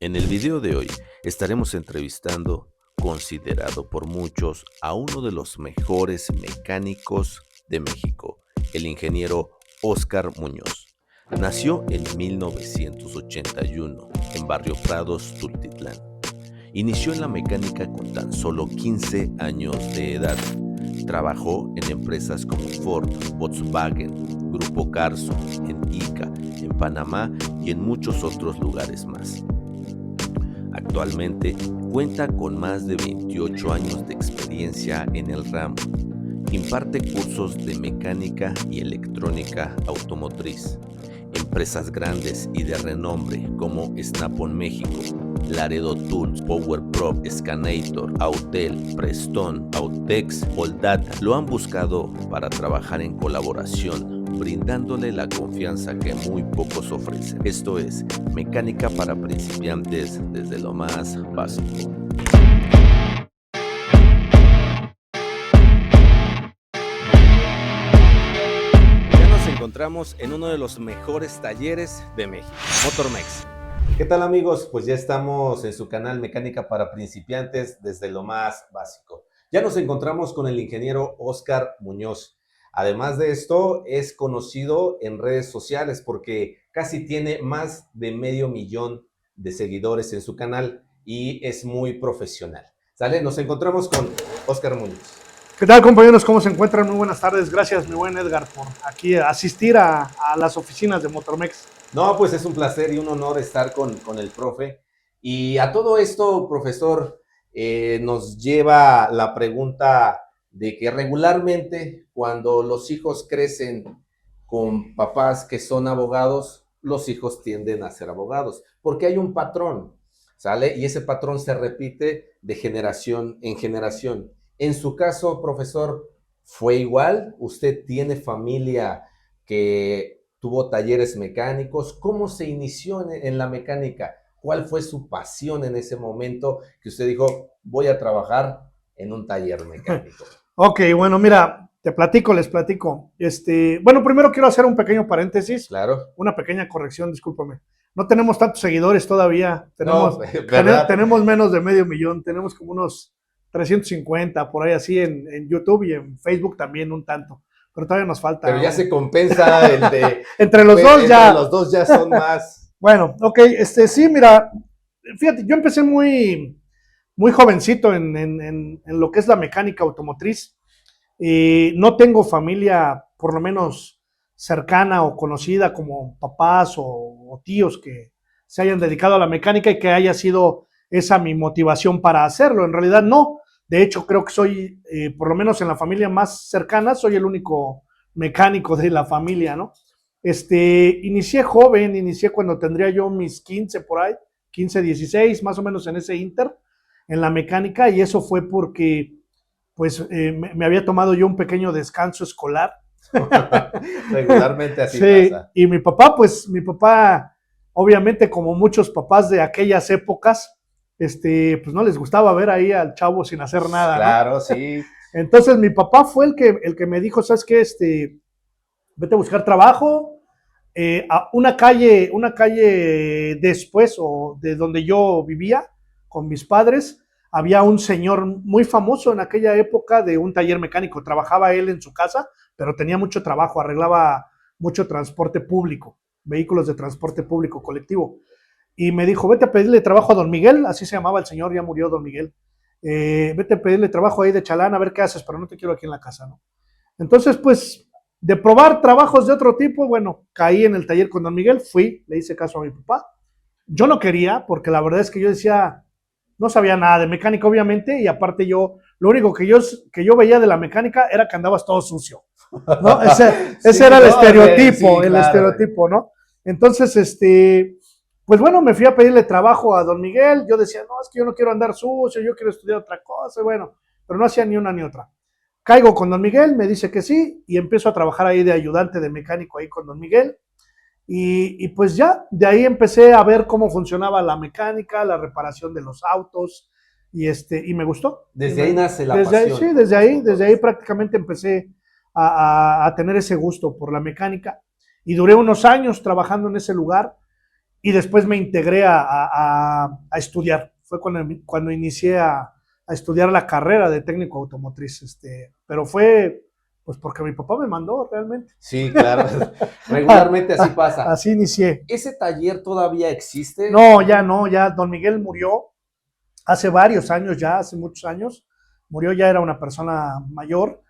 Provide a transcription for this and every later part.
En el video de hoy estaremos entrevistando, considerado por muchos, a uno de los mejores mecánicos de México, el ingeniero Óscar Muñoz. Nació en 1981 en Barrio Prados, Tultitlán. Inició en la mecánica con tan solo 15 años de edad. Trabajó en empresas como Ford, Volkswagen, Grupo Carso, en ICA, en Panamá y en muchos otros lugares más. Actualmente cuenta con más de 28 años de experiencia en el ramo. Imparte cursos de mecánica y electrónica automotriz. Empresas grandes y de renombre como Snap-on México, Laredo Tools, PowerPro, Scanator, Autel, Preston, Autex, Oldata lo han buscado para trabajar en colaboración, brindándole la confianza que muy pocos ofrecen. Esto es mecánica para principiantes desde lo más básico. Encontramos en uno de los mejores talleres de México, Motormex. ¿Qué tal, amigos? Pues ya estamos en su canal Mecánica para Principiantes desde lo más básico. Ya nos encontramos con el ingeniero Óscar Muñoz. Además de esto, es conocido en redes sociales porque casi tiene más de 500,000 de seguidores en su canal y es muy profesional. ¿Sale? Nos encontramos con Óscar Muñoz. ¿Qué tal, compañeros? ¿Cómo se encuentran? Muy buenas tardes. Gracias, mi buen Edgar, por aquí asistir a las oficinas de Motormex. No, pues es un placer y un honor estar con el profe. Y a todo esto, profesor, nos lleva la pregunta de que regularmente cuando los hijos crecen con papás que son abogados, los hijos tienden a ser abogados, porque hay un patrón, ¿sale? Y ese patrón se repite de generación en generación. En su caso, profesor, ¿fue igual? ¿Usted tiene familia que tuvo talleres mecánicos? ¿Cómo se inició en la mecánica? ¿Cuál fue su pasión en ese momento que usted dijo, voy a trabajar en un taller mecánico? Ok, bueno, mira, les platico. Bueno, primero quiero hacer un pequeño paréntesis. Claro. Una pequeña corrección, discúlpame. No tenemos tantos seguidores todavía. Tenemos menos de 500,000. Tenemos como unos 350, por ahí así en YouTube y en Facebook también un tanto. Pero todavía nos falta. Pero ya se compensa el de... entre los dos ya. Los dos ya son más... Bueno, ok, sí, mira, fíjate, yo empecé muy jovencito en lo que es la mecánica automotriz. No tengo familia, por lo menos cercana o conocida como papás o tíos que se hayan dedicado a la mecánica y que haya sido esa mi motivación para hacerlo. En realidad no. De hecho, creo que soy, por lo menos en la familia más cercana, soy el único mecánico de la familia, ¿no? Inicié joven, inicié cuando tendría yo mis 15 por ahí, 15, 16, más o menos en ese inter, en la mecánica, y eso fue porque, pues, me había tomado yo un pequeño descanso escolar. Regularmente así sí, pasa. Y mi papá, obviamente como muchos papás de aquellas épocas, pues no les gustaba ver ahí al chavo sin hacer nada, ¿no? Claro, sí. Entonces mi papá fue el que me dijo, ¿sabes qué? Vete a buscar trabajo. A una calle después o de donde yo vivía con mis padres, había un señor muy famoso en aquella época de un taller mecánico. Trabajaba él en su casa, pero tenía mucho trabajo, arreglaba mucho transporte público, vehículos de transporte público colectivo. Y me dijo, vete a pedirle trabajo a don Miguel, así se llamaba el señor, ya murió don Miguel. Vete a pedirle trabajo ahí de chalán, a ver qué haces, pero no te quiero aquí en la casa, ¿no? Entonces, pues, de probar trabajos de otro tipo, bueno, caí en el taller con don Miguel, fui, le hice caso a mi papá. Yo no quería, porque la verdad es que yo decía, no sabía nada de mecánica, obviamente, y aparte lo único que yo veía de la mecánica era que andabas todo sucio, ¿no? Ese era el estereotipo, sí, claro, estereotipo, ¿no? Entonces, pues bueno, me fui a pedirle trabajo a don Miguel. Yo decía, no, es que yo no quiero andar sucio, yo quiero estudiar otra cosa. Bueno, pero no hacía ni una ni otra. Caigo con don Miguel, me dice que sí, y empiezo a trabajar ahí de ayudante de mecánico ahí con don Miguel. Y pues ya, de ahí empecé a ver cómo funcionaba la mecánica, la reparación de los autos, y me gustó. Desde ahí nace la pasión. Sí, desde ahí prácticamente empecé a tener ese gusto por la mecánica. Y duré unos años trabajando en ese lugar. y después me integré a estudiar. Fue cuando inicié a estudiar la carrera de técnico automotriz, pero fue pues porque mi papá me mandó realmente. Sí, claro. Regularmente así pasa. Así inicié. ¿Ese taller todavía existe? No, ya no, ya don Miguel murió hace varios años, ya hace muchos años. Murió, ya era una persona mayor.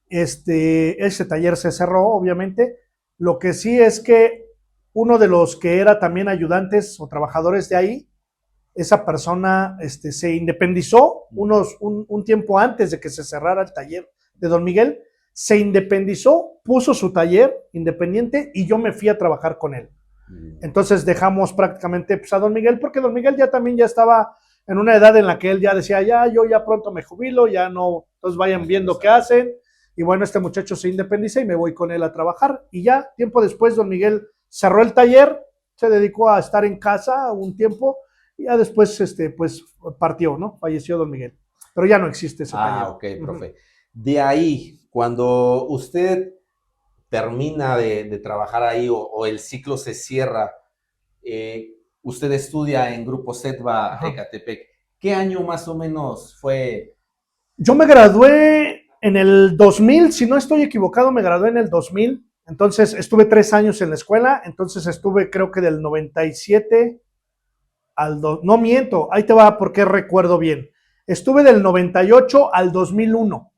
Ese taller se cerró, obviamente. Lo que sí es que uno de los que era también ayudantes o trabajadores de ahí, esa persona se independizó un tiempo antes de que se cerrara el taller de don Miguel. Se independizó, puso su taller independiente y yo me fui a trabajar con él. Entonces dejamos prácticamente pues, a don Miguel, porque don Miguel también ya estaba en una edad en la que él ya decía, yo ya pronto me jubilo, ya no, entonces vayan viendo qué hacen. Y bueno, este muchacho se independiza y me voy con él a trabajar. Y ya, tiempo después, don Miguel cerró el taller, se dedicó a estar en casa un tiempo, y ya después, pues partió, ¿no? Falleció don Miguel. Pero ya no existe ese taller. Ok, profe. De ahí, cuando usted termina de trabajar ahí o el ciclo se cierra, usted estudia en Grupo Setva Ecatepec. ¿Qué año más o menos fue? Yo me gradué en el 2000, si no estoy equivocado, me gradué en el 2000. Entonces estuve 3 años en la escuela, entonces estuve creo que del 97 no miento, ahí te va porque recuerdo bien. Estuve del 98 al 2001.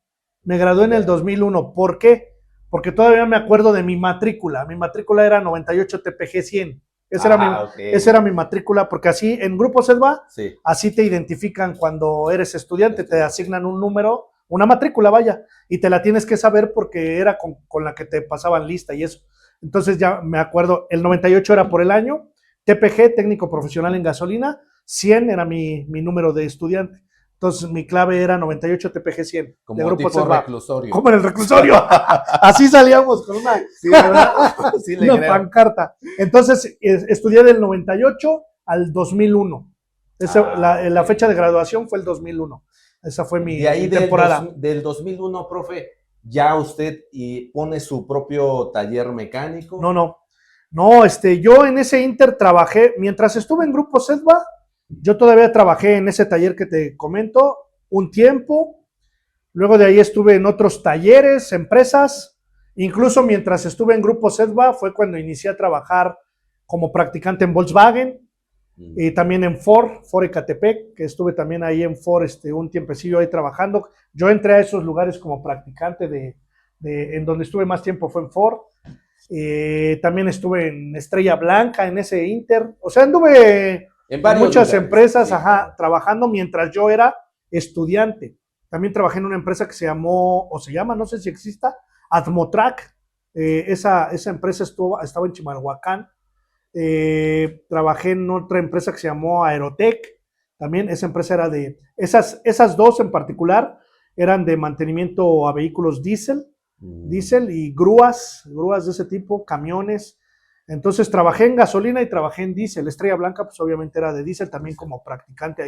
Me gradué en el 2001. ¿Por qué? Porque todavía me acuerdo de mi matrícula. Mi matrícula era 98 TPG 100. Esa era mi matrícula, porque así en Grupo Selva, sí, así te identifican cuando eres estudiante, te asignan un número, una matrícula, vaya, y te la tienes que saber porque era con la que te pasaban lista y eso. Entonces ya me acuerdo, el 98 era por el año, TPG, técnico profesional en gasolina, 100 era mi número de estudiante. Entonces mi clave era 98 TPG 100. Como de Grupo tipo reclusorio. Como en el reclusorio. Así salíamos con una, sí, sí, una pancarta. Entonces estudié del 98 al 2001. La fecha de graduación fue el 2001. Esa fue mi temporada. Del 2001, profe, ¿ya usted pone su propio taller mecánico? No, yo en ese inter trabajé, mientras estuve en Grupo Setva, yo todavía trabajé en ese taller que te comento un tiempo, luego de ahí estuve en otros talleres, empresas, incluso mientras estuve en Grupo Setva fue cuando inicié a trabajar como practicante en Volkswagen y también en Ford Ecatepec, que estuve también ahí en Ford un tiempecillo ahí trabajando. Yo entré a esos lugares como practicante en donde estuve más tiempo fue en Ford. También estuve en Estrella Blanca, en ese inter, o sea, anduve en muchas empresas, sí, trabajando mientras yo era estudiante. También trabajé en una empresa que se llamó, o se llama, no sé si exista, Atmotrack. Esa empresa estaba en Chimalhuacán. Trabajé en otra empresa que se llamó Aerotech. También esa empresa era esas dos en particular, eran de mantenimiento a vehículos diésel y grúas de ese tipo, camiones. Entonces trabajé en gasolina y trabajé en diésel. Estrella Blanca, pues obviamente era de diésel, también como practicante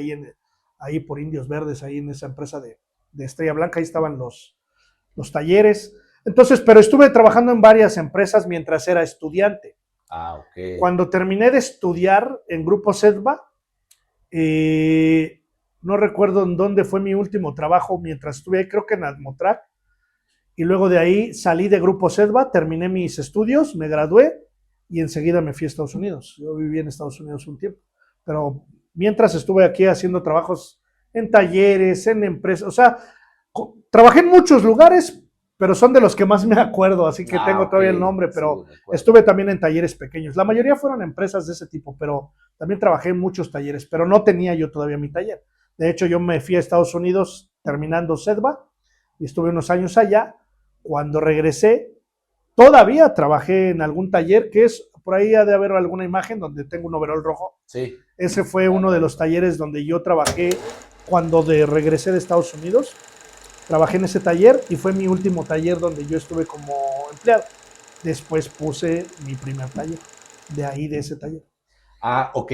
ahí por Indios Verdes, ahí en esa empresa de Estrella Blanca, ahí estaban los talleres. Entonces, pero estuve trabajando en varias empresas mientras era estudiante. Ok. Cuando terminé de estudiar en Grupo Setva, no recuerdo en dónde fue mi último trabajo mientras estuve ahí, creo que en Atmotrack. Y luego de ahí salí de Grupo Setva, terminé mis estudios, me gradué y enseguida me fui a Estados Unidos. Yo viví en Estados Unidos un tiempo, pero mientras estuve aquí haciendo trabajos en talleres, en empresas, o sea, trabajé en muchos lugares, pero son de los que más me acuerdo, así que tengo todavía el nombre, pero sí, estuve también en talleres pequeños. La mayoría fueron empresas de ese tipo, pero también trabajé en muchos talleres, pero no tenía yo todavía mi taller. De hecho, yo me fui a Estados Unidos terminando Setva y estuve unos años allá. Cuando regresé, todavía trabajé en algún taller que es, por ahí ha de haber alguna imagen donde tengo un overol rojo. Sí. Ese fue uno de los talleres donde yo trabajé cuando regresé de Estados Unidos. Trabajé en ese taller y fue mi último taller donde yo estuve como empleado. Después puse mi primer taller, de ese taller. Ok.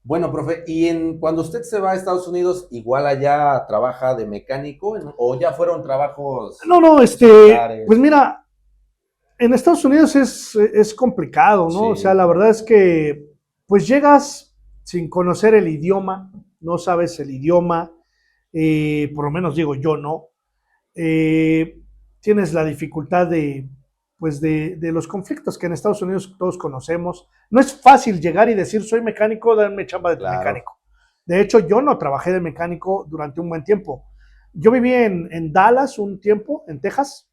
Bueno, profe, ¿y cuando usted se va a Estados Unidos, igual allá trabaja de mecánico o ya fueron trabajos? No, pues mira, en Estados Unidos es complicado, ¿no? Sí. O sea, la verdad es que pues llegas sin conocer el idioma, no sabes el idioma, por lo menos digo yo no. Eh, Tienes la dificultad pues de los conflictos que en Estados Unidos todos conocemos. No es fácil llegar y decir soy mecánico, darme chamba de Claro. mecánico. De hecho, yo no trabajé de mecánico durante un buen tiempo. Yo viví en Dallas un tiempo, en Texas.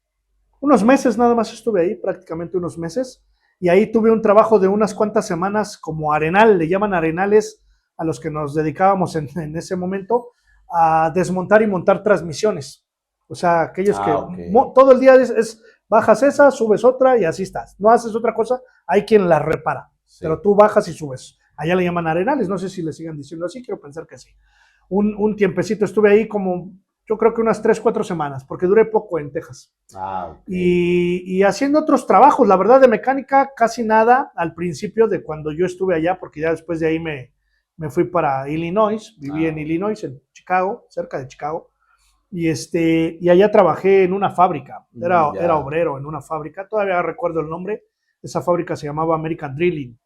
Unos meses nada más estuve ahí, prácticamente unos meses. Y ahí tuve un trabajo de unas cuantas semanas como arenal, le llaman arenales a los que nos dedicábamos en ese momento a desmontar y montar transmisiones. O sea, aquellos que Ok. todo el día bajas esa, subes otra y así estás. No haces otra cosa, hay quien la repara, pero Sí. tú bajas y subes. Allá le llaman arenales, no sé si le sigan diciendo así, quiero pensar que sí. Un tiempecito estuve ahí como, yo creo que unas 3, 4 semanas, porque duré poco en Texas. Ok. Y haciendo otros trabajos, la verdad de mecánica casi nada al principio de cuando yo estuve allá, porque ya después de ahí me fui para Illinois, viví en Ok. Illinois, en Chicago, cerca de Chicago, y allá trabajé en una fábrica, era Ya. obrero en una fábrica, todavía recuerdo el nombre, esa fábrica se llamaba American Drilling.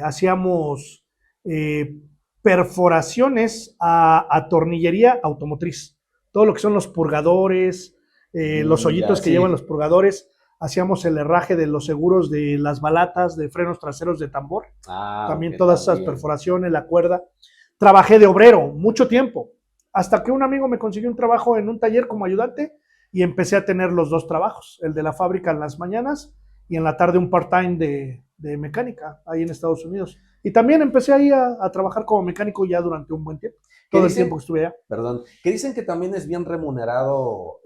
Hacíamos eh, perforaciones a tornillería automotriz, todo lo que son los purgadores, los Ya, hoyitos que llevan los sí. purgadores, hacíamos el herraje de los seguros de las balatas de frenos traseros de tambor, también Ok, todas esas también. perforaciones, la cuerda. Trabajé de obrero mucho tiempo, hasta que un amigo me consiguió un trabajo en un taller como ayudante y empecé a tener los dos trabajos, el de la fábrica en las mañanas y en la tarde un part-time de mecánica ahí en Estados Unidos. Y también empecé ahí a trabajar como mecánico ya durante un buen tiempo, ¿Qué todo el tiempo dicen? que estuve allá. Perdón, que dicen que también es bien remunerado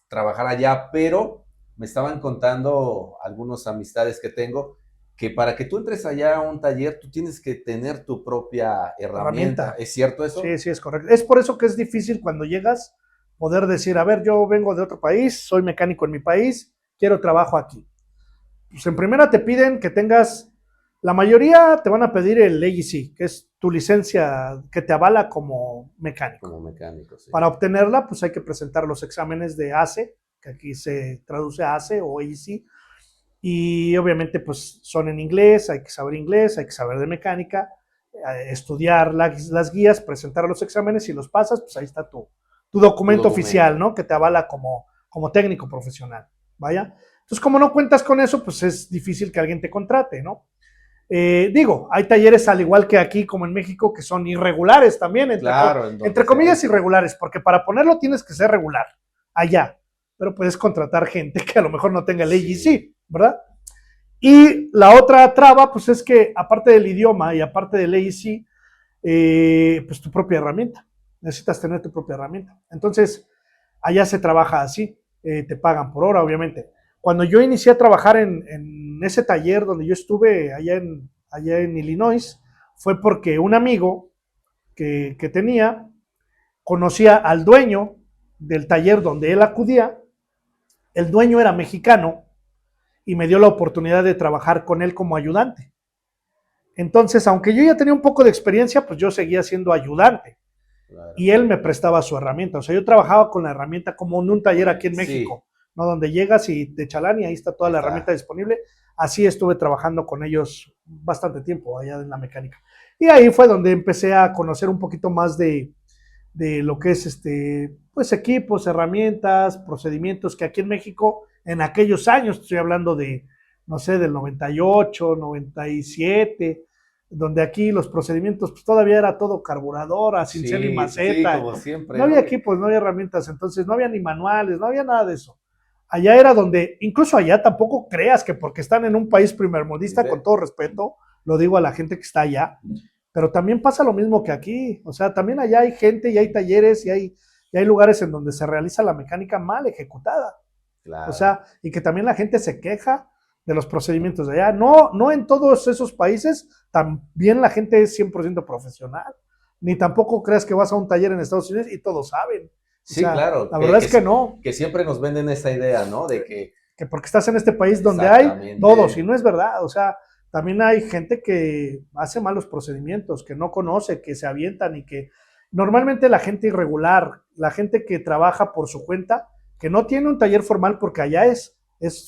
trabajar allá, pero me estaban contando algunos amistades que tengo que para que tú entres allá a un taller, tú tienes que tener tu propia herramienta. Herramienta. ¿Es cierto Sí, eso? sí, es correcto. Es por eso que es difícil cuando llegas poder decir, a ver, yo vengo de otro país, soy mecánico en mi país, quiero trabajo aquí. Pues en primera te piden que tengas, la mayoría te van a pedir el AEC, que es tu licencia que te avala como mecánico. Como mecánico, sí. Para obtenerla, pues hay que presentar los exámenes de ACE, que aquí se traduce a ACE o AEC, y obviamente pues son en inglés, hay que saber de mecánica, estudiar las guías, presentar los exámenes, si los pasas, pues ahí está tu Tu documento oficial, documento. ¿no? Que te avala como técnico profesional, ¿vaya? Entonces, como no cuentas con eso, pues es difícil que alguien te contrate, ¿no? Digo, hay talleres al igual que aquí, como en México, que son irregulares también, Claro, en donde entre se comillas rifa. irregulares, porque para ponerlo tienes que ser regular allá, pero puedes contratar gente que a lo mejor no tenga el Sí, AGC, ¿verdad? Y la otra traba, pues es que aparte del idioma y aparte del AEC, pues tu propia herramienta. Necesitas tener tu propia herramienta. Entonces, allá se trabaja así, te pagan por hora, obviamente. Cuando yo inicié a trabajar en ese taller donde yo estuve allá en Illinois, fue porque un amigo que tenía conocía al dueño del taller donde él acudía. El dueño era mexicano y me dio la oportunidad de trabajar con él como ayudante. Entonces, aunque yo ya tenía un poco de experiencia, pues yo seguía siendo ayudante claro. y él me prestaba su herramienta. O sea, yo trabajaba con la herramienta como en un taller aquí en Sí, México, ¿no? Donde llegas y te chalan y ahí está toda ahí la herramienta está. disponible. Así estuve trabajando con ellos bastante tiempo allá en la mecánica. Y ahí fue donde empecé a conocer un poquito más de lo que es pues equipos, herramientas, procedimientos que aquí en México, en aquellos años, estoy hablando de, no sé, del 98, 97, donde aquí los procedimientos pues, todavía era todo carburadora, cincel y Sí, sí, maceta, como no siempre, había ¿no? equipos, no había herramientas, entonces no había ni manuales, no había nada de eso. Allá era donde, incluso allá tampoco creas que porque están en un país primermundista, con Dice, todo respeto, lo digo a la gente que está allá, pero también pasa lo mismo que aquí. O sea, también allá hay gente y hay talleres y hay lugares en donde se realiza la mecánica mal ejecutada. O claro. sea, y que también la gente se queja de los procedimientos de allá. No, no en todos esos países también la gente es 100% profesional. Ni tampoco creas que vas a un taller en Estados Unidos y todos saben. O Sí, sea, claro, la verdad es que no, que siempre nos venden esa idea, ¿no? De que que porque estás en este país donde hay todos, y exactamente, no es verdad, o sea, también hay gente que hace malos procedimientos, que no conoce, que se avientan y que normalmente la gente irregular, la gente que trabaja por su cuenta, que no tiene un taller formal porque allá es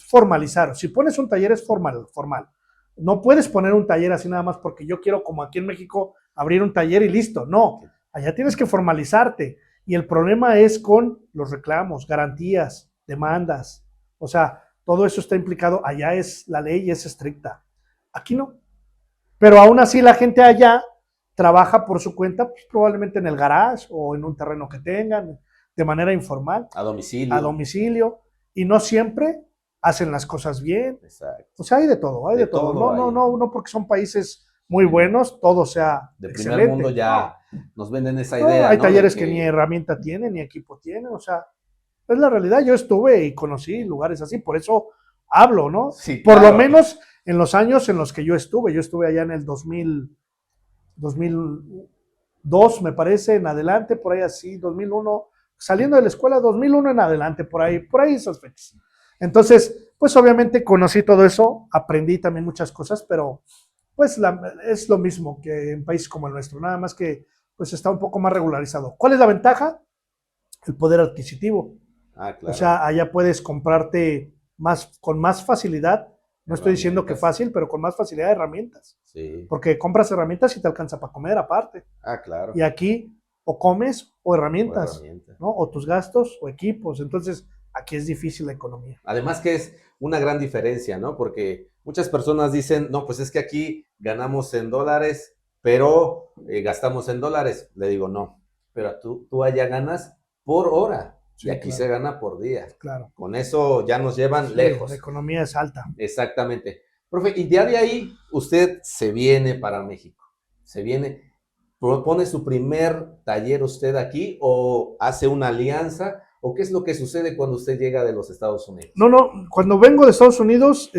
formalizar. Si pones un taller es formal, formal. No puedes poner un taller así nada más porque yo quiero, como aquí en México, abrir un taller y listo. No, allá tienes que formalizarte. Y el problema es con los reclamos, garantías, demandas. O sea, todo eso está implicado. Allá es la ley y es estricta. Aquí no. Pero aún así la gente allá trabaja por su cuenta, pues, probablemente en el garage o en un terreno que tengan, de manera informal, A a domicilio. domicilio, y no siempre hacen las cosas bien. Exacto. O sea, hay de todo, hay de todo. todo hay. No porque son países muy buenos, todo sea De primer excelente. mundo ya nos venden esa No, idea, hay ¿no? De talleres que ni herramienta tienen, ni equipo tienen, o sea, es la realidad. Yo estuve y conocí lugares así, por eso hablo, ¿no? Sí, Por lo claro. menos en los años en los que yo estuve allá en el 2002, me parece, en adelante, por ahí así, 2001, saliendo de la escuela, 2001 en adelante, por ahí esas fechas. Entonces, pues obviamente conocí todo eso, aprendí también muchas cosas, pero pues es lo mismo que en países como el nuestro, nada más que pues está un poco más regularizado. ¿Cuál es la ventaja? El poder adquisitivo. Ah, O claro. sea, allá puedes comprarte con más facilidad. No estoy diciendo que fácil, pero con más facilidad de herramientas. Sí. Porque compras herramientas y te alcanza para comer aparte. Ah, claro. Y aquí o comes o herramientas, ¿no? O tus gastos o equipos. Entonces, aquí es difícil la economía. Además que es una gran diferencia, ¿no? Porque muchas personas dicen, no, pues es que aquí ganamos en dólares, pero gastamos en dólares. Le digo, no, pero tú allá ganas por hora. Sí, Y aquí claro. se gana por día. Claro. Con eso ya nos llevan Sí, lejos. la economía es alta. Exactamente. Profe, y ya de ahí usted se viene para México. Se viene, propone su primer taller usted aquí o hace una alianza o qué es lo que sucede cuando usted llega de los Estados Unidos. No, cuando vengo de Estados Unidos,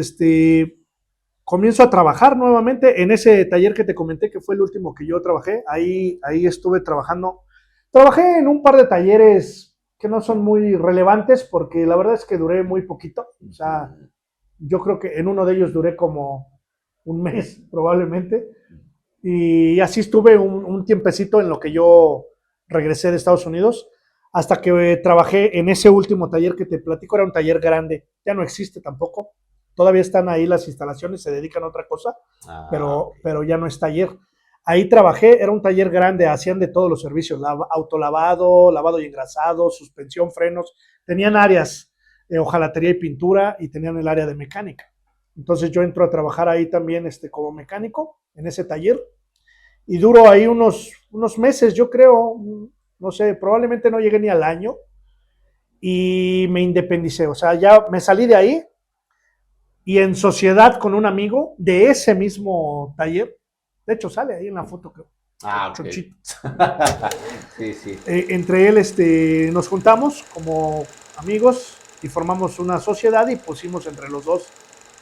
comienzo a trabajar nuevamente en ese taller que te comenté que fue el último que yo trabajé. Ahí estuve trabajando. Trabajé en un par de talleres que no son muy relevantes porque la verdad es que duré muy poquito. O sea, yo creo que en uno de ellos duré como un mes probablemente. Y así estuve un tiempecito en lo que yo regresé de Estados Unidos hasta que trabajé en ese último taller que te platico. Era un taller grande, ya no existe tampoco. Todavía están ahí las instalaciones, se dedican a otra cosa, pero ya no es taller. Ahí trabajé, era un taller grande, hacían de todos los servicios, autolavado, lavado y engrasado, suspensión, frenos, tenían áreas de hojalatería y pintura y tenían el área de mecánica. Entonces yo entro a trabajar ahí también como mecánico en ese taller y duro ahí unos meses, yo creo, no sé, probablemente no llegué ni al año y me independicé, o sea, ya me salí de ahí y en sociedad con un amigo de ese mismo taller, de hecho sale ahí en la foto, creo. Okay. Sí. Entre él nos juntamos como amigos y formamos una sociedad y pusimos entre los dos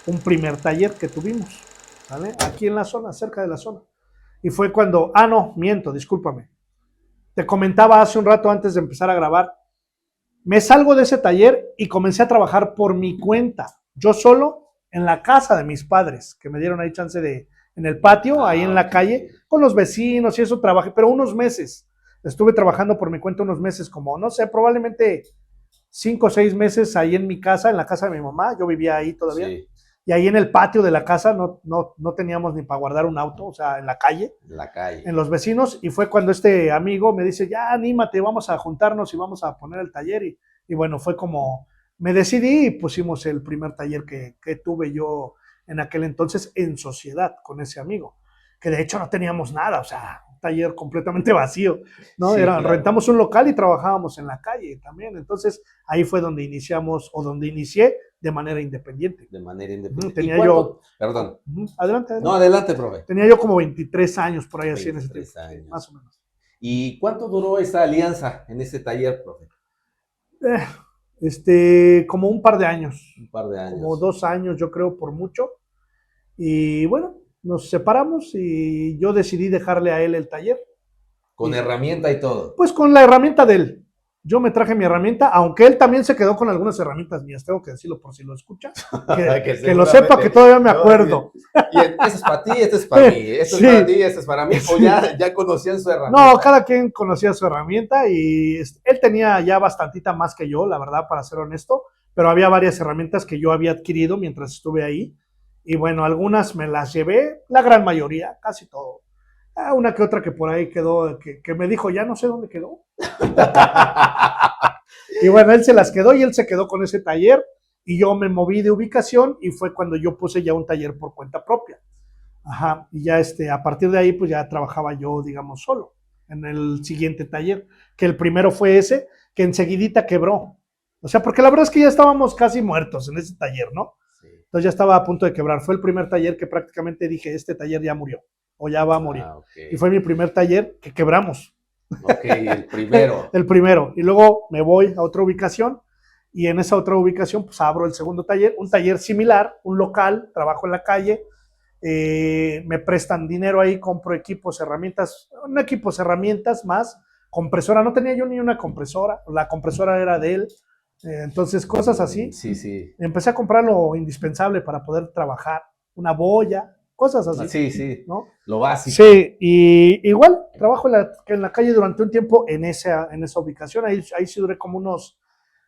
un primer taller que tuvimos, ¿vale? Aquí en la zona, cerca de la zona. Y fue cuando, no, miento, discúlpame. Te comentaba hace un rato antes de empezar a grabar, me salgo de ese taller y comencé a trabajar por mi cuenta, yo solo, en la casa de mis padres, que me dieron ahí chance en el patio, ahí en la calle, con los vecinos y eso trabajé, pero unos meses. Estuve trabajando por mi cuenta unos meses, como, no sé, probablemente 5 o 6 meses ahí en mi casa, en la casa de mi mamá, yo vivía ahí todavía. Sí. Y ahí en el patio de la casa no teníamos ni para guardar un auto, o sea, en la calle. En los vecinos, y fue cuando este amigo me dice, ya anímate, vamos a juntarnos y vamos a poner el taller. Y bueno, fue como me decidí y pusimos el primer taller que tuve yo en aquel entonces en sociedad con ese amigo, que de hecho no teníamos nada, o sea, un taller completamente vacío, ¿no? Sí, claro. Rentamos un local y trabajábamos en la calle también, entonces ahí fue donde iniciamos, o donde inicié de manera independiente. De manera independiente. Tenía yo... Perdón. Adelante. No, adelante, profe. Tenía yo como 23 años por ahí así en ese tiempo, años. más o menos. ¿Y cuánto duró esa alianza en ese taller, profe? Como un par de años. Un par de años. Como 2 años, yo creo, por mucho. Y bueno, nos separamos y yo decidí dejarle a él el taller. ¿Con herramienta y todo? Pues con la herramienta de él. Yo me traje mi herramienta, aunque él también se quedó con algunas herramientas mías, tengo que decirlo por si lo escucha. Que lo sepa, que todavía me acuerdo. Y eso es para ti, esto es para mí, esto sí. Es para ti, esto es para mí, o ya conocían su herramienta. No, cada quien conocía su herramienta y él tenía ya bastantita más que yo, la verdad, para ser honesto, pero había varias herramientas que yo había adquirido mientras estuve ahí Y bueno, algunas me las llevé, la gran mayoría, casi todo. Una que otra que por ahí quedó, que me dijo, ya no sé dónde quedó. Y bueno, él se las quedó y él se quedó con ese taller y yo me moví de ubicación y fue cuando yo puse ya un taller por cuenta propia. Ajá, y ya a partir de ahí pues ya trabajaba yo, digamos, solo en el siguiente taller, que el primero fue ese, que enseguidita quebró. O sea, porque la verdad es que ya estábamos casi muertos en ese taller, ¿no? Sí. Entonces ya estaba a punto de quebrar. Fue el primer taller que prácticamente dije, este taller ya murió o ya va a morir. Okay. Y fue mi primer taller que quebramos. Ok, el primero. El primero. Y luego me voy a otra ubicación y en esa otra ubicación pues abro el segundo taller, un taller similar, un local, trabajo en la calle, me prestan dinero ahí, compro equipos, herramientas, no equipos, herramientas más, compresora, no tenía yo ni una compresora, la compresora era de él, entonces cosas así. Sí, sí. Empecé a comprar lo indispensable para poder trabajar, una boya, cosas así. Sí, sí, ¿no? Lo básico. Sí, y igual trabajo en la calle durante un tiempo en esa ubicación, ahí sí duré como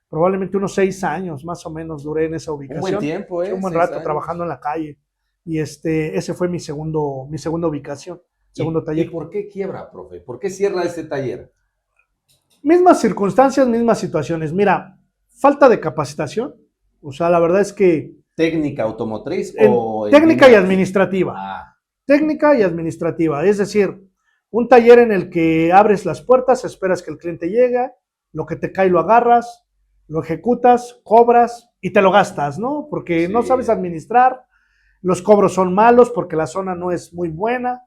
probablemente unos 6 años más o menos duré en esa ubicación. Un buen tiempo, un buen rato trabajando en la calle. Y ese fue mi segunda ubicación, segundo taller. ¿Y por qué quiebra, profe? ¿Por qué cierra ese taller? Mismas circunstancias, mismas situaciones. Mira, falta de capacitación. O sea, la verdad es que... ¿Técnica automotriz o...? Técnica y administrativa. Técnica y administrativa. Es decir, un taller en el que abres las puertas, esperas que el cliente llegue, lo que te cae lo agarras, lo ejecutas, cobras y te lo gastas, ¿no? Porque no sabes administrar, los cobros son malos porque la zona no es muy buena.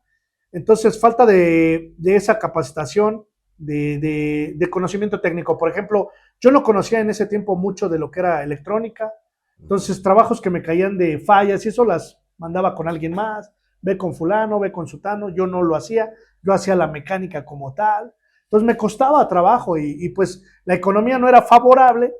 Entonces, falta de esa capacitación, de conocimiento técnico. Por ejemplo, yo no conocía en ese tiempo mucho de lo que era electrónica. Entonces, trabajos que me caían de fallas y eso las mandaba con alguien más. Ve con fulano, ve con sutano. Yo no lo hacía. Yo hacía la mecánica como tal. Entonces, me costaba trabajo y pues la economía no era favorable.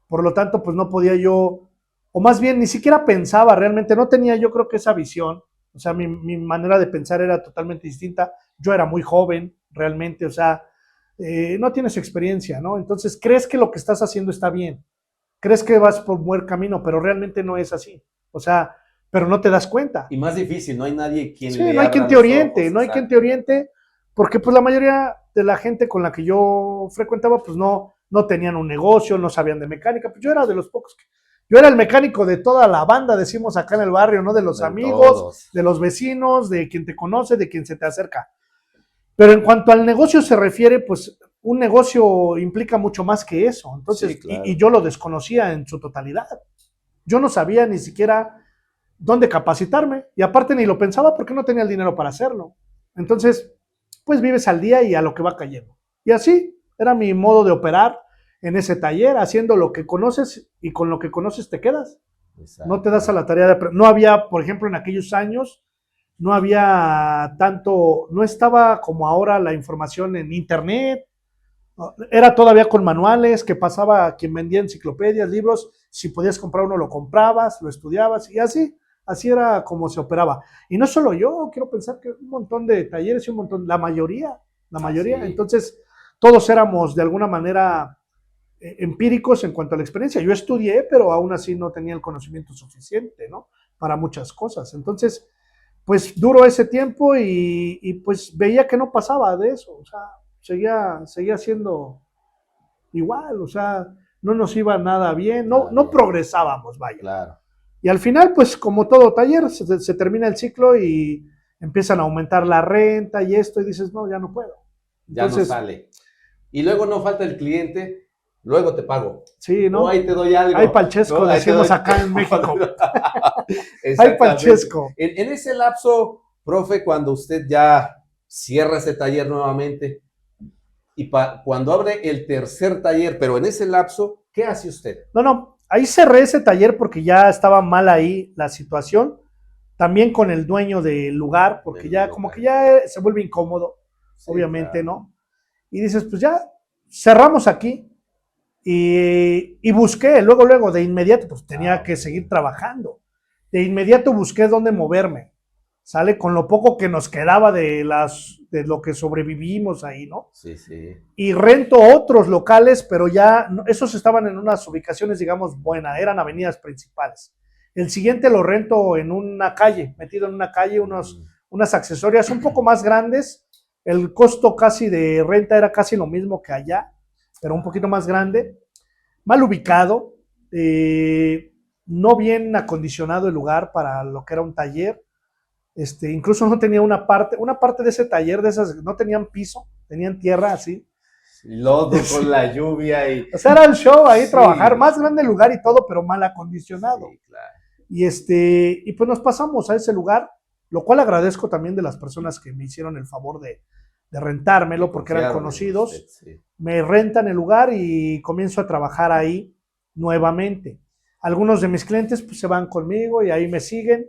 Por lo tanto, pues no podía yo, o más bien ni siquiera pensaba realmente, no tenía yo creo que esa visión. O sea, mi manera de pensar era totalmente distinta. Yo era muy joven, realmente, o sea, no tienes experiencia, ¿no? Entonces, crees que lo que estás haciendo está bien. Crees que vas por buen camino, pero realmente no es así. O sea, pero no te das cuenta. Y más difícil, no hay nadie quien sí, no hay quien te oriente, no hay quien te oriente, porque pues la mayoría de la gente con la que yo frecuentaba, pues no tenían un negocio, no sabían de mecánica. Pues yo era de los pocos que... Yo era el mecánico de toda la banda, decimos acá en el barrio, ¿no? De los amigos, todos. De los vecinos, de quien te conoce, de quien se te acerca. Pero en cuanto al negocio se refiere, pues un negocio implica mucho más que eso. Entonces, sí, claro. y yo lo desconocía en su totalidad. Yo no sabía ni siquiera dónde capacitarme y aparte ni lo pensaba porque no tenía el dinero para hacerlo. Entonces, pues vives al día y a lo que va cayendo. Y así era mi modo de operar en ese taller, haciendo lo que conoces y con lo que conoces te quedas. Exacto. No te das a la tarea de... No había, por ejemplo, en aquellos años, no había tanto, no estaba como ahora la información en internet, era todavía con manuales que pasaba a quien vendía enciclopedias, libros, si podías comprar uno lo comprabas, lo estudiabas y así era como se operaba. Y no solo yo, quiero pensar que un montón de talleres y un montón, la mayoría, sí. Entonces todos éramos de alguna manera empíricos en cuanto a la experiencia. Yo estudié, pero aún así no tenía el conocimiento suficiente, ¿no? Para muchas cosas. Entonces, pues duró ese tiempo y pues veía que no pasaba de eso, o sea, seguía siendo igual, o sea, no nos iba nada bien, no progresábamos, vaya. Claro. Y al final, pues como todo taller, se termina el ciclo y empiezan a aumentar la renta y esto, y dices, no, ya no puedo. Entonces, ya no sale. Y luego no falta el cliente, luego te pago. Sí, ¿no? O ahí te doy algo. Hay palchesco, ¿no? Decimos acá en México. Hay palchesco. En ese lapso, profe, cuando usted ya cierra ese taller nuevamente y cuando abre el tercer taller, pero en ese lapso, ¿qué hace usted? No, ahí cerré ese taller porque ya estaba mal ahí la situación, también con el dueño del lugar, porque ya como que ya se vuelve incómodo, sí, obviamente, claro. ¿No? Y dices, pues ya cerramos aquí y busqué, luego, de inmediato, pues tenía que seguir trabajando. De inmediato busqué dónde moverme, ¿sale? Con lo poco que nos quedaba de lo que sobrevivimos ahí, ¿no? Sí, sí. Y rento otros locales, pero ya, esos estaban en unas ubicaciones, digamos, buenas, eran avenidas principales. El siguiente lo rento en una calle, metido en una calle, unas accesorias un poco más grandes. El costo casi de renta era casi lo mismo que allá, pero un poquito más grande. Mal ubicado, no bien acondicionado el lugar para lo que era un taller. Incluso no tenía una parte de ese taller, de esas, no tenían piso, tenían tierra así. Lodo con la lluvia y... O sea, era el show ahí, Sí. trabajar, más grande el lugar y todo, pero mal acondicionado. Sí, claro. Y pues nos pasamos a ese lugar, lo cual agradezco también de las personas que me hicieron el favor de rentármelo, porque eran conocidos. Usted, sí. Me rentan el lugar y comienzo a trabajar ahí nuevamente. Algunos de mis clientes pues se van conmigo y ahí me siguen,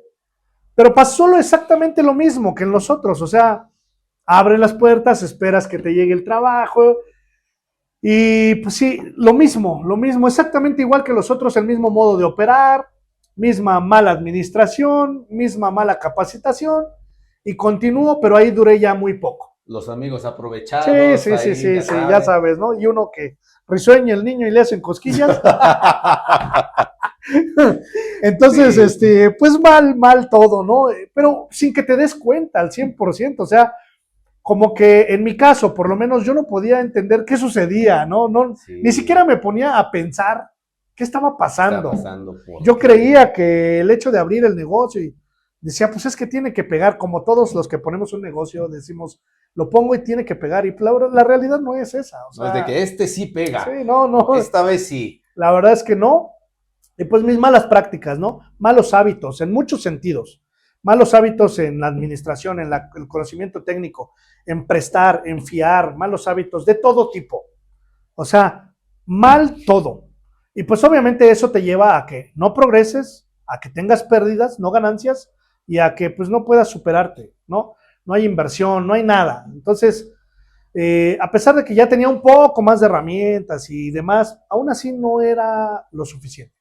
pero pasó exactamente lo mismo que en los otros, o sea, abren las puertas, esperas que te llegue el trabajo y pues sí, lo mismo, exactamente igual que los otros, el mismo modo de operar, misma mala administración, misma mala capacitación y continúo, pero ahí duré ya muy poco. Los amigos aprovechados. Sí, ya sabes, ¿no? Y uno que risueña el niño y le hacen cosquillas. Entonces, sí. Pues mal todo, ¿no? Pero sin que te des cuenta al 100%, o sea, como que en mi caso, por lo menos yo no podía entender qué sucedía, ¿no? Sí. Ni siquiera me ponía a pensar qué estaba pasando. Yo creía que el hecho de abrir el negocio y decía, pues es que tiene que pegar, como todos los que ponemos un negocio, decimos, lo pongo y tiene que pegar, y la realidad no es esa. O sea, no es de que sí pega. Sí, no. Esta vez sí. La verdad es que no. Y pues mis malas prácticas, ¿no? Malos hábitos, en muchos sentidos. Malos hábitos en la administración, en el conocimiento técnico, en prestar, en fiar, malos hábitos de todo tipo. O sea, mal todo. Y pues obviamente eso te lleva a que no progreses, a que tengas pérdidas, no ganancias, y a que pues no puedas superarte, ¿no? No hay inversión, no hay nada. Entonces, a pesar de que ya tenía un poco más de herramientas y demás, aún así no era lo suficiente.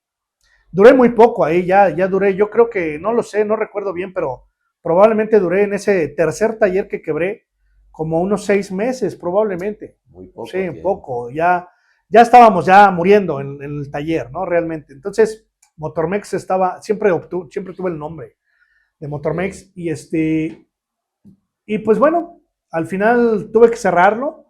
Duré muy poco ahí, ya duré, yo creo que, no lo sé, no recuerdo bien, pero probablemente duré en ese tercer taller que quebré como unos 6 meses, probablemente. Muy poco. Sí, un poco, ya estábamos ya muriendo en el taller, ¿no? Realmente. Entonces, Motormex siempre tuve el nombre de Motormex, y pues bueno, al final tuve que cerrarlo.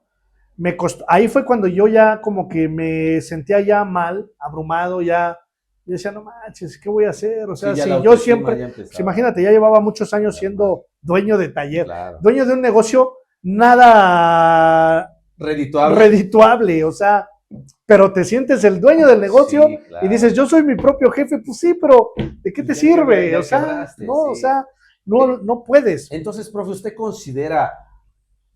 Me costó, ahí fue cuando yo ya como que me sentía ya mal, abrumado, ya. Yo decía, no manches, ¿qué voy a hacer? O sea, sí, si yo siempre, pues imagínate, ya llevaba muchos años siendo dueño de taller, claro, dueño de un negocio nada redituable, o sea, pero te sientes el dueño del negocio, sí, claro, y dices, yo soy mi propio jefe, pues sí, pero ¿de qué te sirve? O sea, no, sí, o sea, no puedes. Entonces, profe, ¿usted considera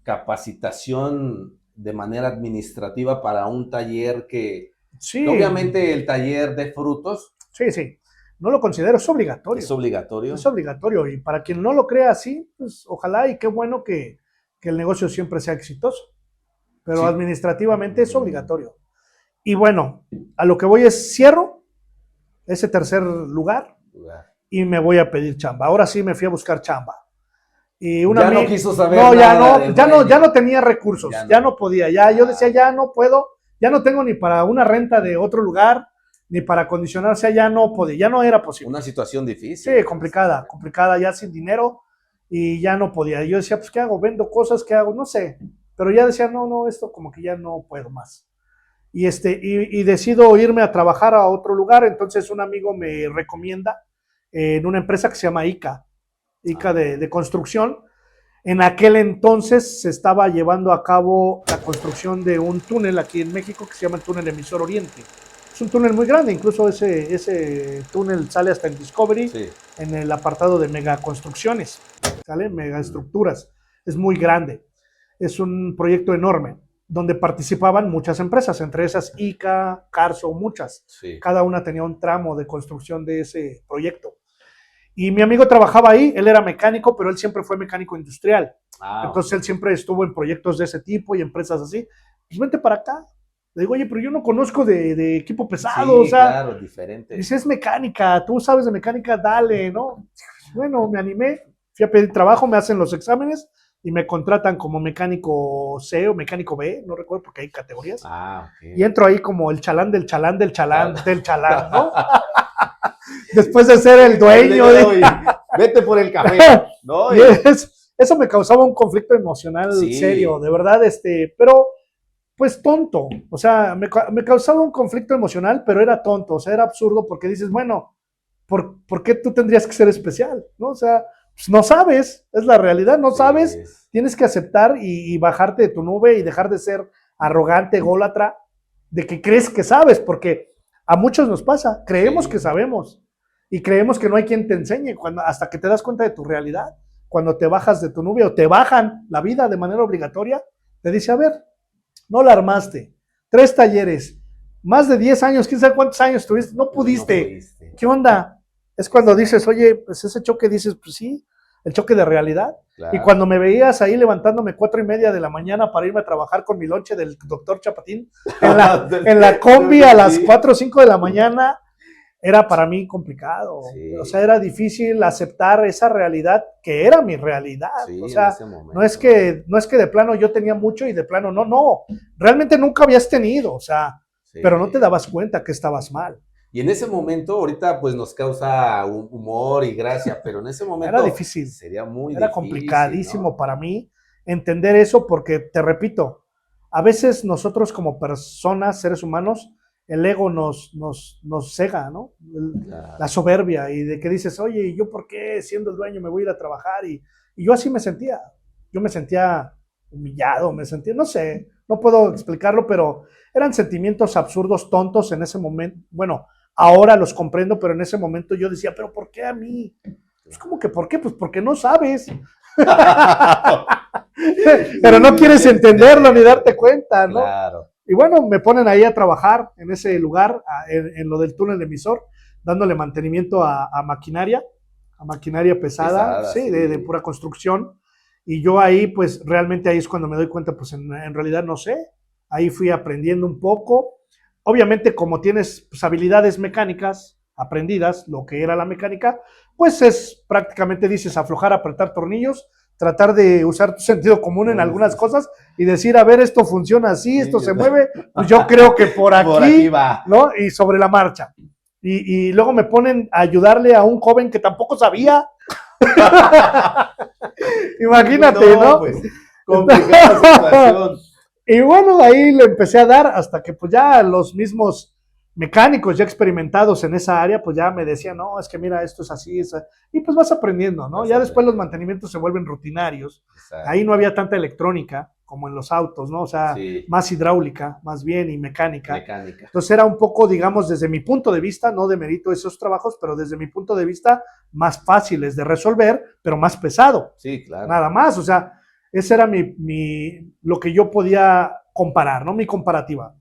capacitación de manera administrativa para un taller que... Sí. Obviamente el taller de frutos. Sí. No lo considero, es obligatorio. Es obligatorio. Es obligatorio. Y para quien no lo crea así, pues ojalá y qué bueno que el negocio siempre sea exitoso. Pero sí, administrativamente es obligatorio. Y bueno, a lo que voy es cierro ese tercer lugar y me voy a pedir chamba. Ahora sí me fui a buscar chamba. Y ya no quiso saber nada. Ya no tenía recursos. Ya no podía. Yo decía, ya no puedo. Ya no tengo ni para una renta de otro lugar, ni para acondicionarse, ya no podía, ya no era posible. Una situación difícil. Sí, complicada, ya sin dinero, y ya no podía. Yo decía, pues, ¿qué hago? ¿Vendo cosas? ¿Qué hago? No sé. Pero ya decía, no, esto como que ya no puedo más. Y decido irme a trabajar a otro lugar. Entonces un amigo me recomienda en una empresa que se llama ICA de construcción. En aquel entonces se estaba llevando a cabo la construcción de un túnel aquí en México que se llama el túnel Emisor Oriente. Es un túnel muy grande, incluso ese túnel sale hasta en Discovery, sí, en el apartado de megaconstrucciones, ¿sale? Megaestructuras. Es muy grande. Es un proyecto enorme, donde participaban muchas empresas, entre esas ICA, Carso, muchas. Sí. Cada una tenía un tramo de construcción de ese proyecto. Y mi amigo trabajaba ahí, él era mecánico, pero él siempre fue mecánico industrial. Entonces él siempre estuvo en proyectos de ese tipo y empresas así. Pues vente para acá. Le digo, oye, pero yo no conozco de equipo pesado. Sí, o sea, claro, diferente. Dice, es mecánica, tú sabes de mecánica, dale, ¿no? Bueno, me animé, fui a pedir trabajo, me hacen los exámenes y me contratan como mecánico C o mecánico B, no recuerdo porque hay categorías. Okay. Y entro ahí como el chalán del chalán, ¿no? Después de ser el dueño. Vete por el café, ¿no? Eso me causaba un conflicto emocional serio, de verdad, pero pues tonto. O sea, me causaba un conflicto emocional, pero era tonto, o sea, era absurdo porque dices, bueno, ¿por qué tú tendrías que ser especial? ¿No? O sea, pues no sabes, es la realidad, no sabes, tienes que aceptar y bajarte de tu nube y dejar de ser arrogante, ególatra, de que crees que sabes, porque a muchos nos pasa, creemos que sabemos y creemos que no hay quien te enseñe hasta que te das cuenta de tu realidad. Cuando te bajas de tu nube o te bajan la vida de manera obligatoria, te dice, a ver, no la armaste, 3 talleres, más de 10 años, quién sabe cuántos años tuviste, no pudiste. ¿Qué onda? Es cuando dices, oye, pues ese choque, dices, pues sí, el choque de realidad. Claro. Y cuando me veías ahí levantándome 4:30 de la mañana para irme a trabajar con mi lonche del doctor Chapatín, en la combi a las 4 o 5 de la mañana, era para mí complicado. O sea, era difícil aceptar esa realidad que era mi realidad. O sea, no es que de plano yo tenía mucho y de plano no. Realmente nunca habías tenido, o sea, pero no te dabas cuenta que estabas mal. Y en ese momento, ahorita pues nos causa humor y gracia, pero en ese momento era difícil. Sería muy difícil. Era complicadísimo, ¿no? Para mí entender eso porque, te repito, a veces nosotros como personas, seres humanos, el ego nos cega, ¿no? La soberbia y de que dices, oye, ¿yo por qué siendo el dueño me voy a ir a trabajar? Y yo así me sentía. Yo me sentía humillado, me sentía, no sé, no puedo explicarlo, pero eran sentimientos absurdos, tontos en ese momento. Bueno, ahora los comprendo, pero en ese momento yo decía, ¿pero por qué a mí? Pues, ¿cómo que por qué? Pues porque no sabes. Pero no quieres entenderlo ni darte cuenta, ¿no? Claro. Y bueno, me ponen ahí a trabajar en ese lugar, en lo del túnel emisor, dándole mantenimiento a maquinaria pesada, sí, de pura construcción. Y yo ahí, pues realmente ahí es cuando me doy cuenta, pues en realidad no sé. Ahí fui aprendiendo un poco. Obviamente, como tienes pues, habilidades mecánicas aprendidas, lo que era la mecánica, pues es prácticamente, dices, aflojar, apretar tornillos, tratar de usar tu sentido común en algunas cosas y decir, a ver, esto funciona así, esto se mueve, pues yo creo que por aquí va, ¿no? Y sobre la marcha. Y luego me ponen a ayudarle a un joven que tampoco sabía. Imagínate, ¿no? Pues, complicada situación. Y bueno, ahí le empecé a dar hasta que pues ya los mismos mecánicos ya experimentados en esa área, pues ya me decían, no, es que mira, esto es así, y pues vas aprendiendo, ¿no? Ya después los mantenimientos se vuelven rutinarios. Exacto. Ahí no había tanta electrónica como en los autos, ¿no? O sea, más hidráulica, más bien, y mecánica. Entonces era un poco, digamos, desde mi punto de vista, no demerito esos trabajos, pero desde mi punto de vista, más fáciles de resolver, pero más pesado. Sí, claro. Nada más, o sea, ese era lo que yo podía comparar, ¿no? Mi comparativa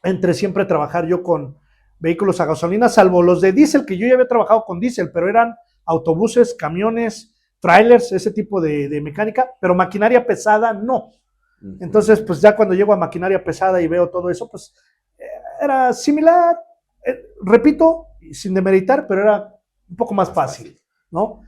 entre siempre trabajar yo con vehículos a gasolina, salvo los de diésel, que yo ya había trabajado con diésel, pero eran autobuses, camiones, trailers, ese tipo de mecánica, pero maquinaria pesada no. Entonces, pues ya cuando llego a maquinaria pesada y veo todo eso, pues era similar, repito, sin demeritar, pero era un poco más fácil, ¿no?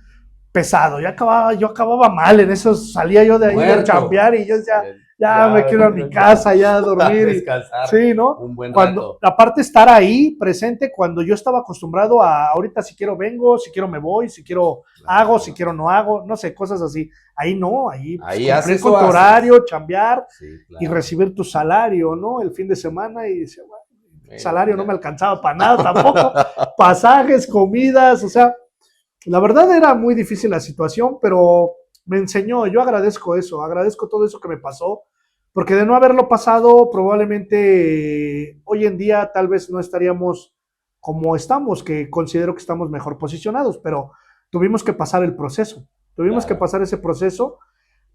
Pesado, yo acababa mal en eso, salía yo de ahí a chambear y yo decía, ya me quiero a mi casa, ya a dormir. Descansar. Sí, ¿no? Un buen rato. Aparte estar ahí presente cuando yo estaba acostumbrado a ahorita si quiero vengo, si quiero me voy, si quiero hago, si quiero no hago, no sé, cosas así. Ahí no, ahí cumplir con tu horario, chambear y recibir tu salario, ¿no? El fin de semana y decía, bueno, el salario no me alcanzaba para nada tampoco. Pasajes, comidas, o sea, la verdad era muy difícil la situación, pero me enseñó, yo agradezco eso, agradezco todo eso que me pasó, porque de no haberlo pasado, probablemente hoy en día tal vez no estaríamos como estamos, que considero que estamos mejor posicionados, pero tuvimos que pasar el proceso, que pasar ese proceso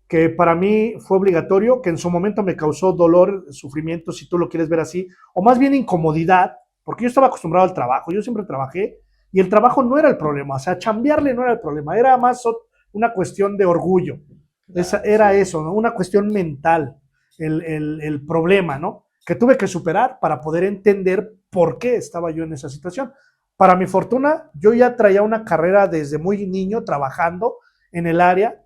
que para mí fue obligatorio, que en su momento me causó dolor, sufrimiento, si tú lo quieres ver así, o más bien incomodidad, porque yo estaba acostumbrado al trabajo, yo siempre trabajé, y el trabajo no era el problema, o sea, chambearle no era el problema, era más una cuestión de orgullo. Era eso, ¿no? Una cuestión mental, el problema, ¿no? Que tuve que superar para poder entender por qué estaba yo en esa situación. Para mi fortuna, yo ya traía una carrera desde muy niño trabajando en el área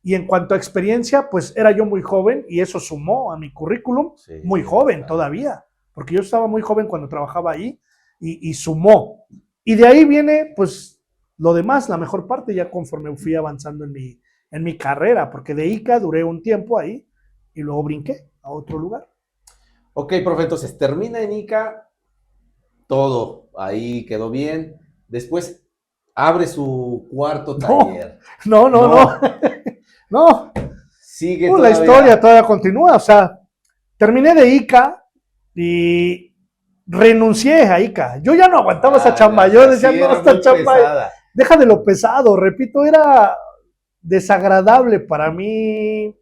y en cuanto a experiencia, pues era yo muy joven y eso sumó a mi currículum, muy joven todavía, porque yo estaba muy joven cuando trabajaba ahí y sumó. Y de ahí viene, pues, lo demás, la mejor parte, ya conforme fui avanzando en mi carrera, porque de ICA duré un tiempo ahí y luego brinqué a otro lugar. Ok, profe, entonces termina en ICA, todo ahí quedó bien. Después abre su cuarto No, taller. no, no, no, No, no. sigue Pues la historia todavía. todavía continúa, o sea, terminé de ICA y renuncié a ICA. Yo ya no aguantaba esa Ah, chamba, o yo sea, decía, sí no, era esta muy chamba, pesada. deja de lo pesado, repito, era desagradable para mí,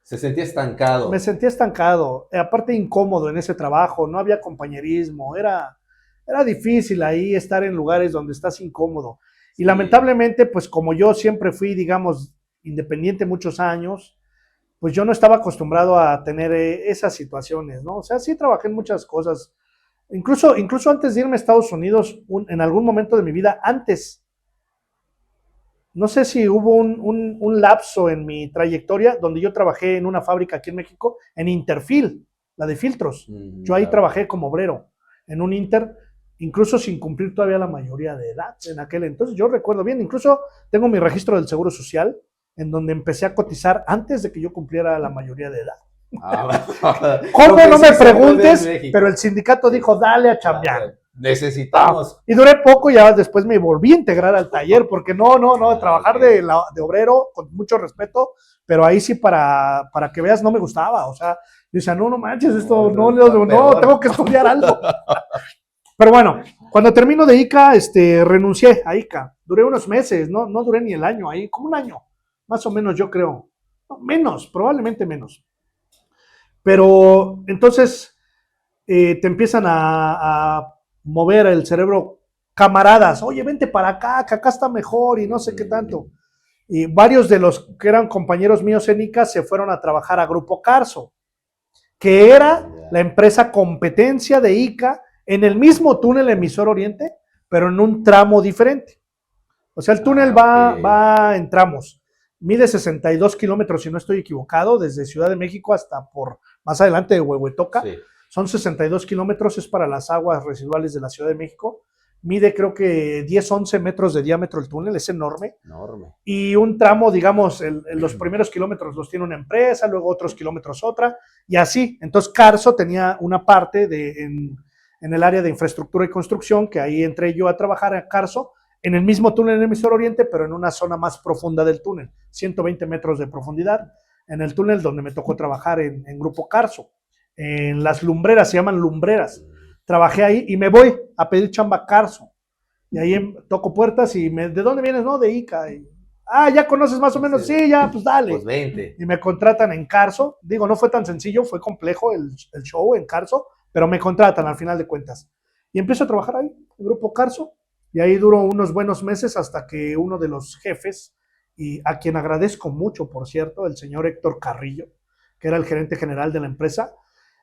Se sentía me estancado. sentía estancado, aparte incómodo en ese trabajo, no había compañerismo, era difícil ahí estar en lugares donde estás incómodo. Y Sí, lamentablemente, pues como yo siempre fui, digamos, independiente muchos años, pues yo no estaba acostumbrado a tener esas situaciones, ¿no? O sea, sí trabajé en muchas cosas, incluso antes de irme a Estados Unidos, en algún momento de mi vida, antes, no sé si hubo un lapso en mi trayectoria donde yo trabajé en una fábrica aquí en México, en Interfil, la de filtros. Yo ahí ok. trabajé como obrero en un Inter, incluso sin cumplir todavía la mayoría de edad en aquel entonces. Yo recuerdo bien, incluso tengo mi registro del Seguro Social, en donde empecé a cotizar antes de que yo cumpliera la mayoría de edad. Ah, lo ¿Cómo? que No me sí se puede en preguntes, pero el México. sindicato Sí, dijo, dale a chambear. Ah, necesitamos. y duré poco, ya después me volví a integrar al taller, porque no, Ah, ok. trabajar de obrero, con mucho respeto, pero ahí sí para que veas no me gustaba, o sea, yo decía, no, no manches, No, esto eso no, está no, peor. tengo que estudiar algo. Pero bueno, cuando termino de ICA, renuncié a ICA, duré unos meses, no duré ni el año ahí, como un año, más o menos yo creo, no, menos, probablemente menos. Pero entonces te empiezan a mover el cerebro camaradas, oye, vente para acá, que acá está mejor y no sé qué tanto. Y varios de los que eran compañeros míos en ICA se fueron a trabajar a Grupo Carso, que era la Ya. empresa competencia de ICA en el mismo túnel emisor Oriente, pero en un tramo diferente. O sea, el túnel Ah, ok. va en tramos. Mide 62 kilómetros, si no estoy equivocado, desde Ciudad de México hasta por más adelante de Huehuetoca. Sí, Son 62 kilómetros, es para las aguas residuales de la Ciudad de México. Mide creo que 10, 11 metros de diámetro el túnel, es enorme. enorme. Y un tramo, digamos, los primeros kilómetros los tiene una empresa, luego otros kilómetros otra, y así. Entonces, Carso tenía una parte en el área de infraestructura y construcción, que ahí entré yo a trabajar a Carso, en el mismo túnel en emisor Oriente, pero en una zona más profunda del túnel, 120 metros de profundidad, en el túnel donde me tocó trabajar en Grupo Carso, en las lumbreras, se llaman lumbreras. Trabajé ahí y me voy a pedir chamba a Carso. Y ahí toco puertas y ¿de dónde vienes? No, de ICA. Ya conoces más o menos, Sí, sí, ya, pues pues dale. 20. Y me contratan en Carso. Digo, no fue tan sencillo, fue complejo el show en Carso, pero me contratan al final de cuentas. Y empiezo a trabajar ahí, en Grupo Carso, y ahí duró unos buenos meses hasta que uno de los jefes, y a quien agradezco mucho, por cierto, el señor Héctor Carrillo, que era el gerente general de la empresa,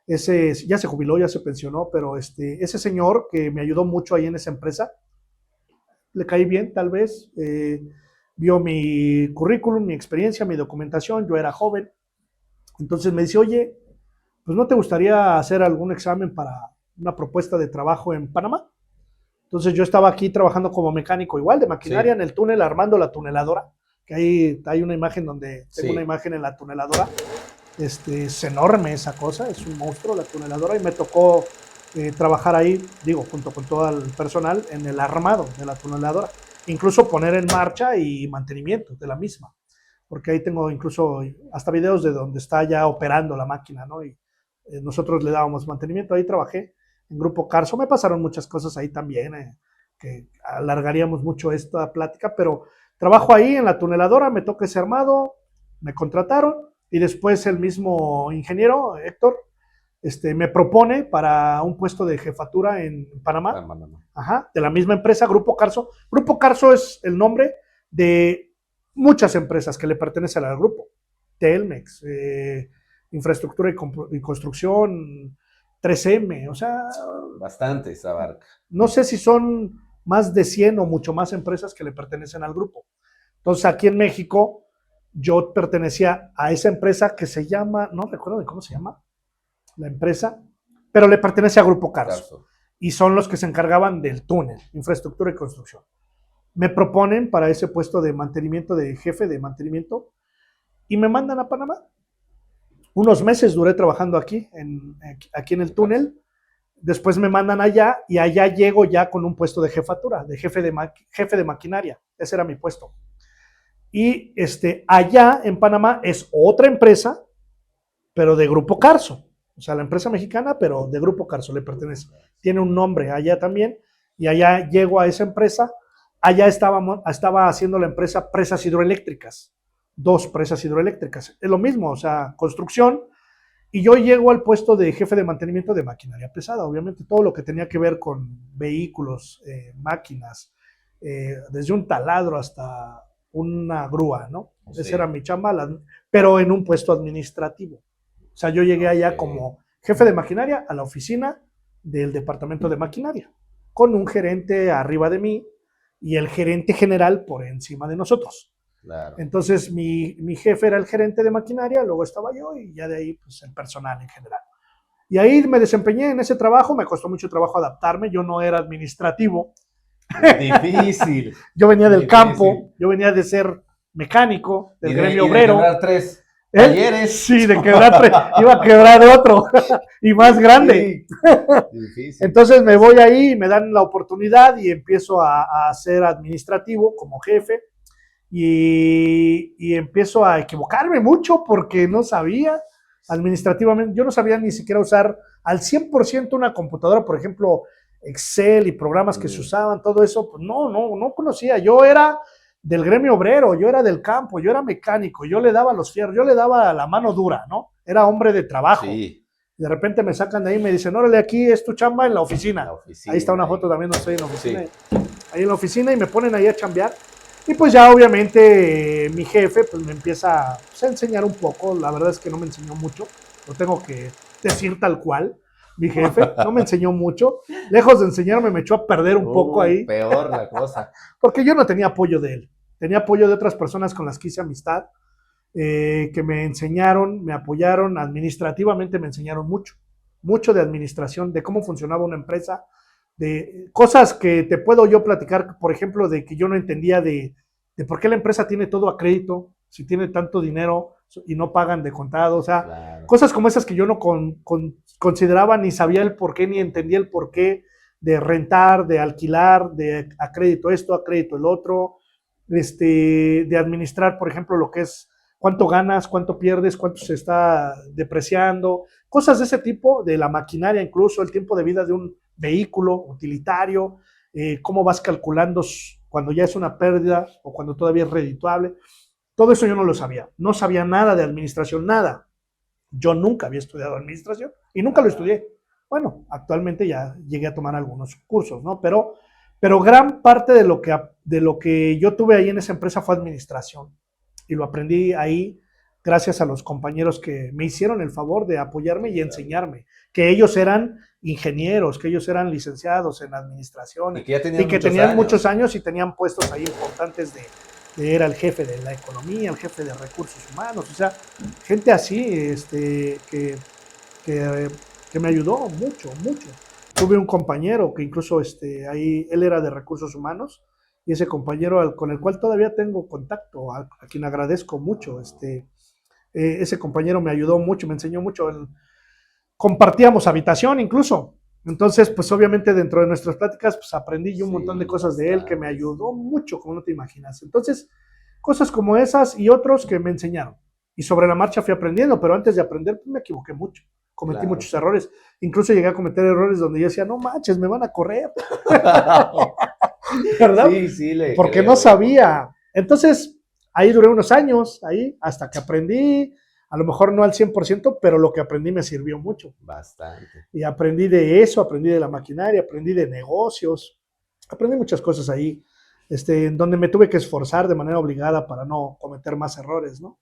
ese ya se jubiló, ya se pensionó, pero ese señor que me ayudó mucho ahí en esa empresa, le caí bien, tal vez, vio mi currículum, mi experiencia, mi documentación, yo era joven, entonces me dice, oye, pues no te gustaría hacer algún examen para una propuesta de trabajo en Panamá. Entonces yo estaba aquí trabajando como mecánico igual de maquinaria Sí, en el túnel armando la tuneladora, que ahí hay una imagen donde tengo una sí. imagen en la tuneladora. Es enorme esa cosa, es un monstruo la tuneladora y me tocó trabajar ahí, digo, junto con todo el personal en el armado de la tuneladora, incluso poner en marcha y mantenimiento de la misma, porque ahí tengo incluso hasta videos de donde está ya operando la máquina, ¿no? Y nosotros le dábamos mantenimiento, ahí trabajé en Grupo Carso, me pasaron muchas cosas ahí también, que alargaríamos mucho esta plática, pero trabajo ahí en la tuneladora, me toca ese armado, me contrataron y después el mismo ingeniero, Héctor, me propone para un puesto de jefatura en Panamá, ajá, de la misma empresa, Grupo Carso. Grupo Carso es el nombre de muchas empresas que le pertenecen al grupo. Telmex, Infraestructura y Construcción, 3M, o sea, Bastante esa barca. no sé si son más de 100 o mucho más empresas que le pertenecen al grupo. Entonces, aquí en México, yo pertenecía a esa empresa que se llama, no recuerdo de cómo se llama la empresa, pero le pertenece a Grupo Carso. Carso. y son los que se encargaban del túnel, infraestructura y construcción. Me proponen para ese puesto de mantenimiento, de jefe de mantenimiento, y me mandan a Panamá. Unos meses duré trabajando aquí en el túnel. Después me mandan allá y allá llego ya con un puesto de jefatura, de jefe de maquinaria. Ese era mi puesto. Y allá en Panamá es otra empresa, pero de Grupo Carso. O sea, la empresa mexicana, pero de Grupo Carso le pertenece. Tiene un nombre allá también. Y allá llego a esa empresa. Allá estaba haciendo la empresa presas hidroeléctricas. 2 presas hidroeléctricas. Es lo mismo, o sea, construcción. Y yo llego al puesto de jefe de mantenimiento de maquinaria pesada. Obviamente todo lo que tenía que ver con vehículos, máquinas, desde un taladro hasta una grúa, ¿no? Sí. Esa era mi chamba, pero en un puesto administrativo. O sea, yo llegué allá como jefe de maquinaria a la oficina del departamento de maquinaria, con un gerente arriba de mí y el gerente general por encima de nosotros. Claro. Entonces mi jefe era el gerente de maquinaria, luego estaba yo y ya de ahí pues el personal en general. Y ahí me desempeñé en ese trabajo, me costó mucho trabajo adaptarme, yo no era administrativo. Difícil. Yo venía del campo, yo venía de ser mecánico, del gremio obrero. De quebrar 3 talleres. Sí, de quebrar 3, iba a quebrar otro y más grande. Sí. Difícil. Entonces me voy ahí, me dan la oportunidad y empiezo a ser administrativo como jefe. Y empiezo a equivocarme mucho porque no sabía administrativamente, yo no sabía ni siquiera usar al 100% una computadora, por ejemplo, Excel y programas que se usaban, todo eso, pues no conocía. Yo era del gremio obrero, yo era del campo, yo era mecánico, yo le daba los fierros, yo le daba la mano dura, ¿no? Era hombre de trabajo. Sí. De repente me sacan de ahí y me dicen, órale, aquí es tu chamba en la oficina. Ahí está una foto también, no estoy en la oficina. Sí. Ahí en la oficina y me ponen ahí a chambear. Y pues ya obviamente mi jefe pues me empieza pues, a enseñar un poco. La verdad es que no me enseñó mucho, lo tengo que decir tal cual. Mi jefe no me enseñó mucho. Lejos de enseñarme me echó a perder un poco ahí. Peor la cosa. Porque yo no tenía apoyo de él. Tenía apoyo de otras personas con las que hice amistad, que me enseñaron, me apoyaron. Administrativamente me enseñaron mucho de administración, de cómo funcionaba una empresa, de cosas que te puedo yo platicar, por ejemplo, de que yo no entendía de por qué la empresa tiene todo a crédito, si tiene tanto dinero y no pagan de contado, o sea, claro. Cosas como esas que yo no consideraba ni sabía el por qué, ni entendía el por qué de rentar, de alquilar, de a crédito esto, a crédito el otro, de administrar, por ejemplo, lo que es cuánto ganas, cuánto pierdes, cuánto se está depreciando, cosas de ese tipo, de la maquinaria incluso, el tiempo de vida de un vehículo utilitario, cómo vas calculando cuando ya es una pérdida o cuando todavía es redituable. Todo eso yo no lo sabía. No sabía nada de administración, nada. Yo nunca había estudiado administración y nunca lo estudié. Bueno, actualmente ya llegué a tomar algunos cursos, ¿no? Pero gran parte de lo que yo tuve ahí en esa empresa fue administración. Y lo aprendí ahí gracias a los compañeros que me hicieron el favor de apoyarme y enseñarme, que ellos eran ingenieros, que ellos eran licenciados en administración y que tenían muchos años y tenían puestos ahí importantes era el jefe de la economía, el jefe de recursos humanos, o sea, gente así que me ayudó mucho. Tuve un compañero que incluso ahí él era de recursos humanos y ese compañero con el cual todavía tengo contacto, a quien agradezco mucho, ese compañero me ayudó mucho, me enseñó mucho, compartíamos habitación incluso, entonces pues obviamente dentro de nuestras pláticas pues aprendí yo un montón de cosas de él que me ayudó mucho, como no te imaginas. Entonces cosas como esas y otros que me enseñaron y sobre la marcha fui aprendiendo, pero antes de aprender pues me equivoqué mucho, cometí muchos errores, incluso llegué a cometer errores donde yo decía, no manches, me van a correr. ¿Verdad? Sí, porque no sabía. Entonces, ahí duré unos años, ahí, hasta que aprendí, a lo mejor no al 100%, pero lo que aprendí me sirvió mucho. Bastante. Y aprendí de eso, aprendí de la maquinaria, aprendí de negocios, aprendí muchas cosas ahí, en donde me tuve que esforzar de manera obligada para no cometer más errores, ¿no?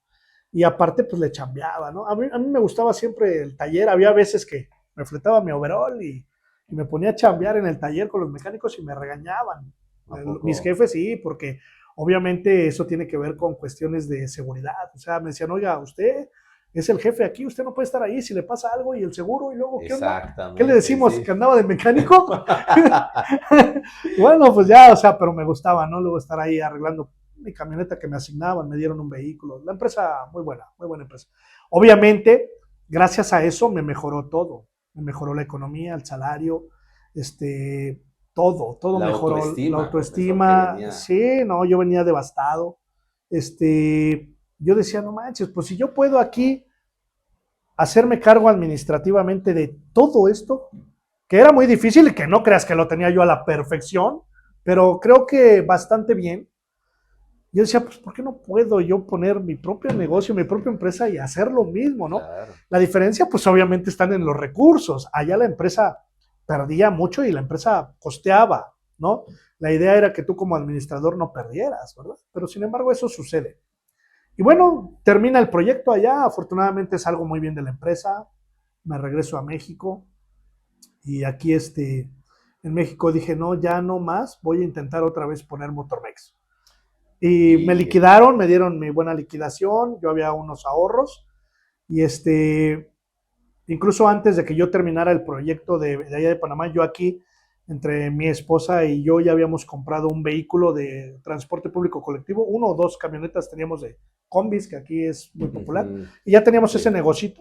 Y aparte, pues le chambeaba, ¿no? A mí me gustaba siempre el taller, había veces que me fletaba mi overall y me ponía a chambear en el taller con los mecánicos y me regañaban. Mis jefes sí, porque obviamente eso tiene que ver con cuestiones de seguridad. O sea, me decían, oiga, usted es el jefe aquí, usted no puede estar ahí si le pasa algo y el seguro y luego, ¿qué onda? Exactamente. ¿Qué le decimos? Sí. ¿Que andaba de mecánico? Bueno, pues ya, o sea, pero me gustaba, ¿no? Luego estar ahí arreglando mi camioneta que me asignaban, me dieron un vehículo. La empresa, muy buena empresa. Obviamente, gracias a eso me mejoró todo. Me mejoró la economía, el salario, todo La mejoró. La autoestima, profesor, que autoestima, venía. sí, no, yo venía devastado. Yo decía, no manches, pues si yo puedo aquí hacerme cargo administrativamente de todo esto, que era muy difícil y que no creas que lo tenía yo a la perfección, pero creo que bastante bien. Yo decía, pues, ¿por qué no puedo yo poner mi propio negocio, mi propia empresa y hacer lo mismo, no? Claro. La diferencia, pues, obviamente están en los recursos. Allá la empresa perdía mucho y la empresa costeaba, ¿no? La idea era que tú como administrador no perdieras, ¿verdad? Pero sin embargo eso sucede. Y bueno, termina el proyecto allá, afortunadamente salgo muy bien de la empresa, me regreso a México y aquí en México dije, no, ya no más, voy a intentar otra vez poner Motormex. Y me Y liquidaron, me dieron mi buena liquidación, yo había unos ahorros y incluso antes de que yo terminara el proyecto de allá de Panamá, yo aquí, entre mi esposa y yo, ya habíamos comprado un vehículo de transporte público colectivo, 1 o 2 camionetas teníamos de combis, que aquí es muy popular, y ya teníamos sí. ese negocio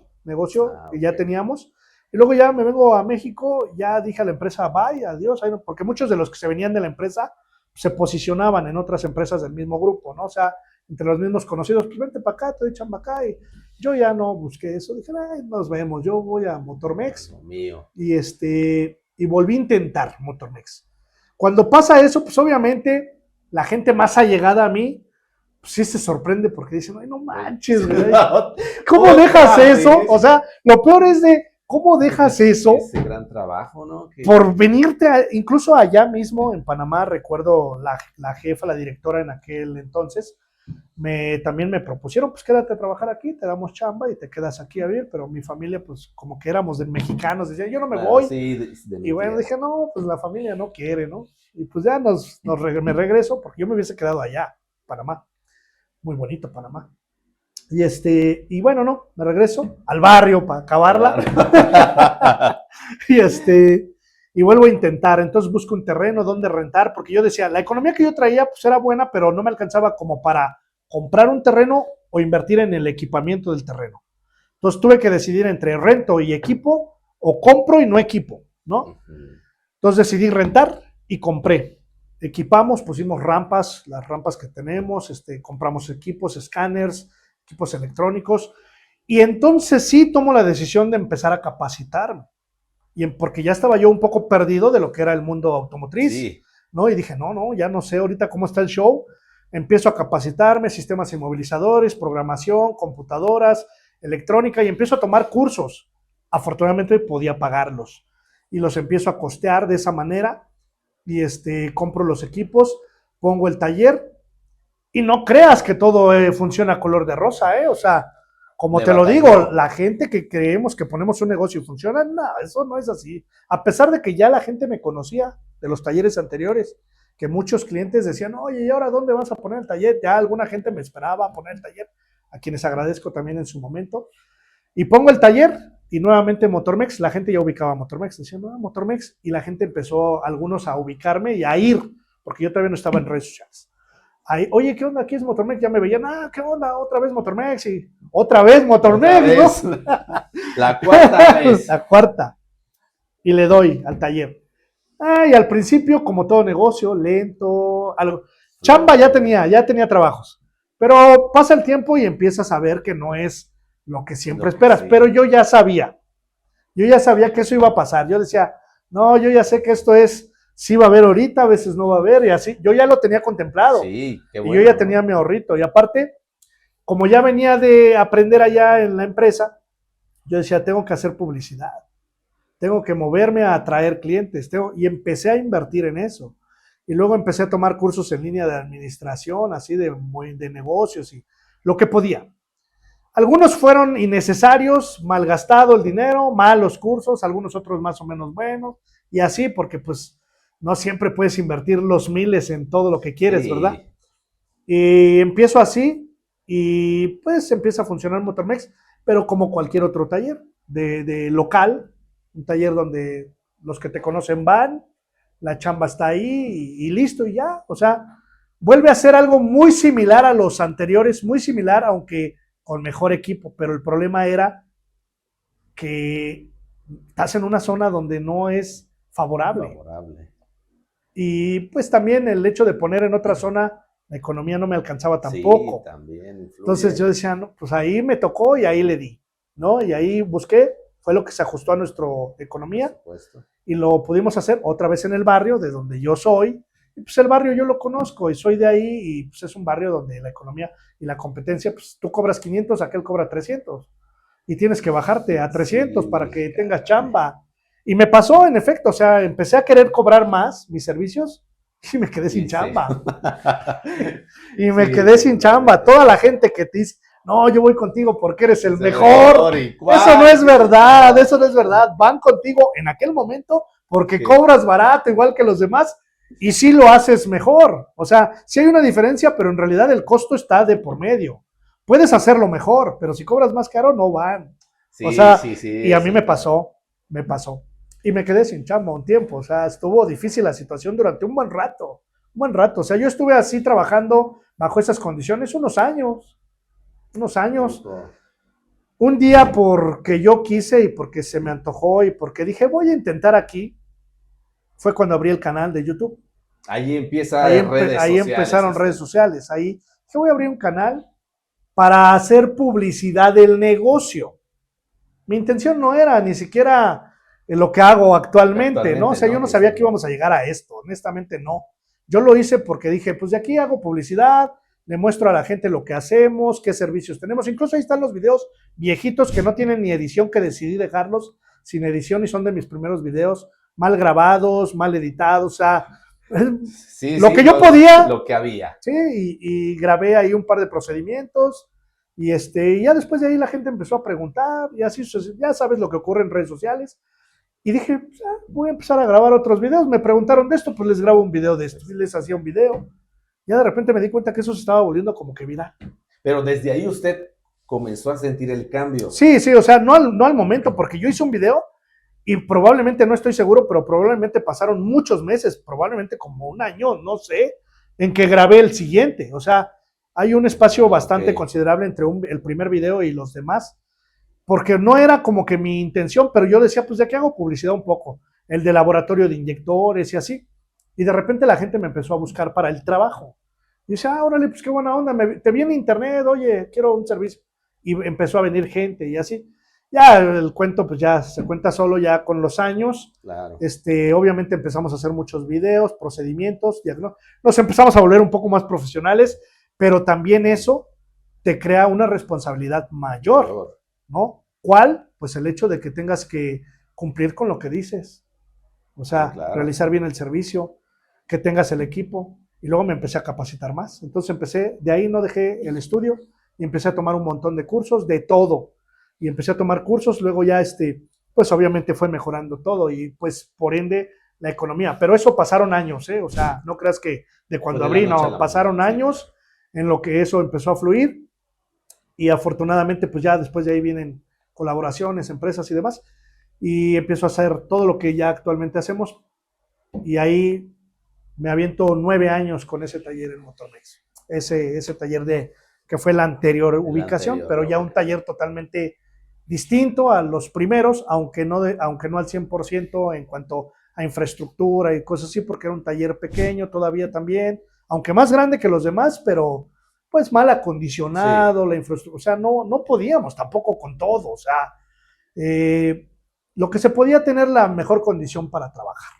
que ya Ok. teníamos. Y luego ya me vengo a México, ya dije a la empresa, bye, adiós, porque muchos de los que se venían de la empresa se posicionaban en otras empresas del mismo grupo, ¿no? O sea, entre los mismos conocidos, pues vente para acá, te doy chamba acá, y yo ya no busqué eso, dije, ay, nos vemos, yo voy a Motormex Lo mío. y volví a intentar Motormex. Cuando pasa eso, pues obviamente la gente más allegada a mí, pues sí se sorprende porque dicen, ay, no manches, güey, ¿cómo dejas eso? O sea, lo peor es de, ¿cómo dejas eso? Ese gran trabajo, ¿no? Por venirte, incluso allá mismo en Panamá, recuerdo la jefa, la directora en aquel entonces, también me propusieron, pues quédate a trabajar aquí, te damos chamba y te quedas aquí a vivir, pero mi familia, pues como que éramos de mexicanos, decía, yo no me voy. Sí, Y bueno, dije, no, pues la familia no quiere, ¿no? Y pues ya me regreso, porque yo me hubiese quedado allá, Panamá, muy bonito Panamá. Y bueno, no, me regreso al barrio para acabarla. Y vuelvo a intentar. Entonces busco un terreno donde rentar, porque yo decía, la economía que yo traía pues era buena, pero no me alcanzaba como para comprar un terreno o invertir en el equipamiento del terreno. Entonces tuve que decidir entre rento y equipo o compro y no equipo, ¿no? Entonces decidí rentar y compré. Equipamos, pusimos rampas, las rampas que tenemos, compramos equipos, escáneres, equipos electrónicos, y entonces sí tomo la decisión de empezar a capacitarme, porque ya estaba yo un poco perdido de lo que era el mundo automotriz, sí, ¿no? Y dije, no, ya no sé ahorita cómo está el show, empiezo a capacitarme, sistemas inmovilizadores, programación, computadoras, electrónica, y empiezo a tomar cursos. Afortunadamente podía pagarlos, y los empiezo a costear de esa manera, y compro los equipos, pongo el taller, y no creas que todo funciona a color de rosa, o sea, como te lo digo, la gente que creemos que ponemos un negocio y funciona, no, eso no es así. A pesar de que ya la gente me conocía de los talleres anteriores, que muchos clientes decían, oye, ¿y ahora dónde vas a poner el taller? Ya alguna gente me esperaba a poner el taller, a quienes agradezco también en su momento. Y pongo el taller y nuevamente Motormex, la gente ya ubicaba a Motormex, decían, no, Motormex, y la gente empezó, algunos a ubicarme y a ir, porque yo todavía no estaba en redes sociales. Ahí, oye, ¿qué onda? Aquí es Motormex, ya me veían, ¿qué onda? Otra vez Motormex y otra vez Motormex, ¿no? La cuarta vez. La cuarta. Y le doy al taller. Y al principio, como todo negocio, lento, algo. Chamba ya tenía trabajos. Pero pasa el tiempo y empiezas a ver que no es lo que siempre esperas. Sí. Pero yo ya sabía que eso iba a pasar. Yo decía, no, yo ya sé que esto es, sí va a haber ahorita, a veces no va a haber, y así. Yo ya lo tenía contemplado. Sí, qué bueno, y yo ya tenía mi ahorrito. Y aparte, como ya venía de aprender allá en la empresa, yo decía, tengo que hacer publicidad. Tengo que moverme a atraer clientes. Y empecé a invertir en eso. Y luego empecé a tomar cursos en línea de administración, así de negocios y lo que podía. Algunos fueron innecesarios, malgastado el dinero, malos cursos, algunos otros más o menos buenos, y así, porque pues no siempre puedes invertir los miles en todo lo que quieres, sí, ¿verdad? Y empiezo así, y pues empieza a funcionar Motormex, pero como cualquier otro taller de local, un taller donde los que te conocen van, la chamba está ahí y listo y ya, o sea, vuelve a ser algo muy similar a los anteriores, muy similar, aunque con mejor equipo, pero el problema era que estás en una zona donde no es favorable. Favorable. Y pues también el hecho de poner en otra zona, la economía no me alcanzaba Sí, tampoco. también Entonces influye, yo decía, no, pues ahí me tocó y ahí le di, ¿no? Y ahí busqué, fue lo que se ajustó a nuestra por economía supuesto. y lo pudimos hacer otra vez en el barrio de donde yo soy. Y pues el barrio yo lo conozco y soy de ahí y pues es un barrio donde la economía y la competencia, pues tú cobras 500, aquel cobra 300 y tienes que bajarte a 300 para Sí, que tengas caray. chamba. Y me pasó, en efecto, o sea, empecé a querer cobrar más mis servicios y me quedé sin Y sí. chamba. Y me Sí, quedé sin chamba. seguramente. Toda la gente que te dice, no, yo voy contigo porque eres el Es el mejor. mejor y Eso no cuál, es sí, verdad, claro. eso no es verdad. Van contigo en aquel momento porque Que cobras barato, igual que los demás, y sí lo haces mejor. O sea, sí hay una diferencia, pero en realidad el costo está de por medio. Puedes hacerlo mejor, pero si cobras más caro, no van. O sí, sea, sí, sí, y a mí eso es claro. me pasó. Y me quedé sin chamba un tiempo. O sea, estuvo difícil la situación durante un buen rato. O sea, yo estuve así trabajando bajo esas condiciones unos años. Tiempo. Un día porque yo quise y porque se me antojó y porque dije, voy a intentar aquí, fue cuando abrí el canal de YouTube. Ahí empieza redes Ahí sociales empezaron redes usted. sociales. Ahí dije, voy a abrir un canal para hacer publicidad del negocio. Mi intención no era ni siquiera lo que hago Lo que actualmente, ¿no? O actualmente, sea, yo ¿no? no Que es sabía el que íbamos a negocio. llegar a esto, honestamente no. Yo lo hice porque dije, pues de aquí hago publicidad, le muestro a la gente lo que hacemos, qué servicios tenemos. Incluso ahí están los videos viejitos que no tienen ni edición, que decidí dejarlos sin edición y son de mis primeros videos, mal grabados, mal editados, o sea, Sí, lo sí, que yo podía, lo que había. ¿sí? Y grabé ahí un par de procedimientos y ya después de ahí la gente empezó a preguntar y así, ya sabes lo que ocurre en redes sociales. Y dije, pues, voy a empezar a grabar otros videos. Me preguntaron de esto, pues les grabo un video de esto. Y les hacía un video. Ya de repente me di cuenta que eso se estaba volviendo como que viral. Pero desde ahí usted comenzó a sentir el cambio. Sí, sí, o sea, no al momento, porque yo hice un video y probablemente, no estoy seguro, pero probablemente pasaron muchos meses, probablemente como un año, no sé, en que grabé el siguiente. O sea, hay un espacio Ah, ok. bastante considerable entre el primer video y los demás, porque no era como que mi intención, pero yo decía, pues de aquí hago publicidad un poco, el de laboratorio de inyectores y así. Y de repente la gente me empezó a buscar para el trabajo. Y dice, órale, pues qué buena onda, te vi en internet, oye, quiero un servicio. Y empezó a venir gente y así. Ya el cuento, pues ya se cuenta solo ya con los años. Claro. Obviamente empezamos a hacer muchos videos, procedimientos, nos empezamos a volver un poco más profesionales, pero también eso te crea una responsabilidad mayor, Mayor. ¿no? ¿Cuál? Pues el hecho de que tengas que cumplir con lo que dices, o Sí, sea, claro. realizar bien el servicio, que tengas el equipo, y luego me empecé a capacitar más. Entonces empecé, de ahí no dejé el estudio y empecé a tomar un montón de cursos de todo. Y empecé a tomar cursos, luego ya pues obviamente fue mejorando todo y pues por ende la economía. Pero eso pasaron años, ¿eh? O sea, no creas que de Fue cuando de la abrí, noche a no, la mañana. pasaron Sí, claro. años en lo que eso empezó a fluir y afortunadamente pues ya después de ahí vienen colaboraciones, empresas y demás y empiezo a hacer todo lo que ya actualmente hacemos y ahí me aviento 9 años con ese taller en Motormex, ese taller que fue la anterior El ubicación, anterior, pero ya ok. un taller totalmente distinto a los primeros, aunque no al 100% en cuanto a infraestructura y cosas así, porque era un taller pequeño todavía también, aunque más grande que los demás, pero pues mal Sí, acondicionado, la infraestructura, o sea, no podíamos tampoco con todo, o sea, eh, lo que se podía tener la mejor condición para trabajar.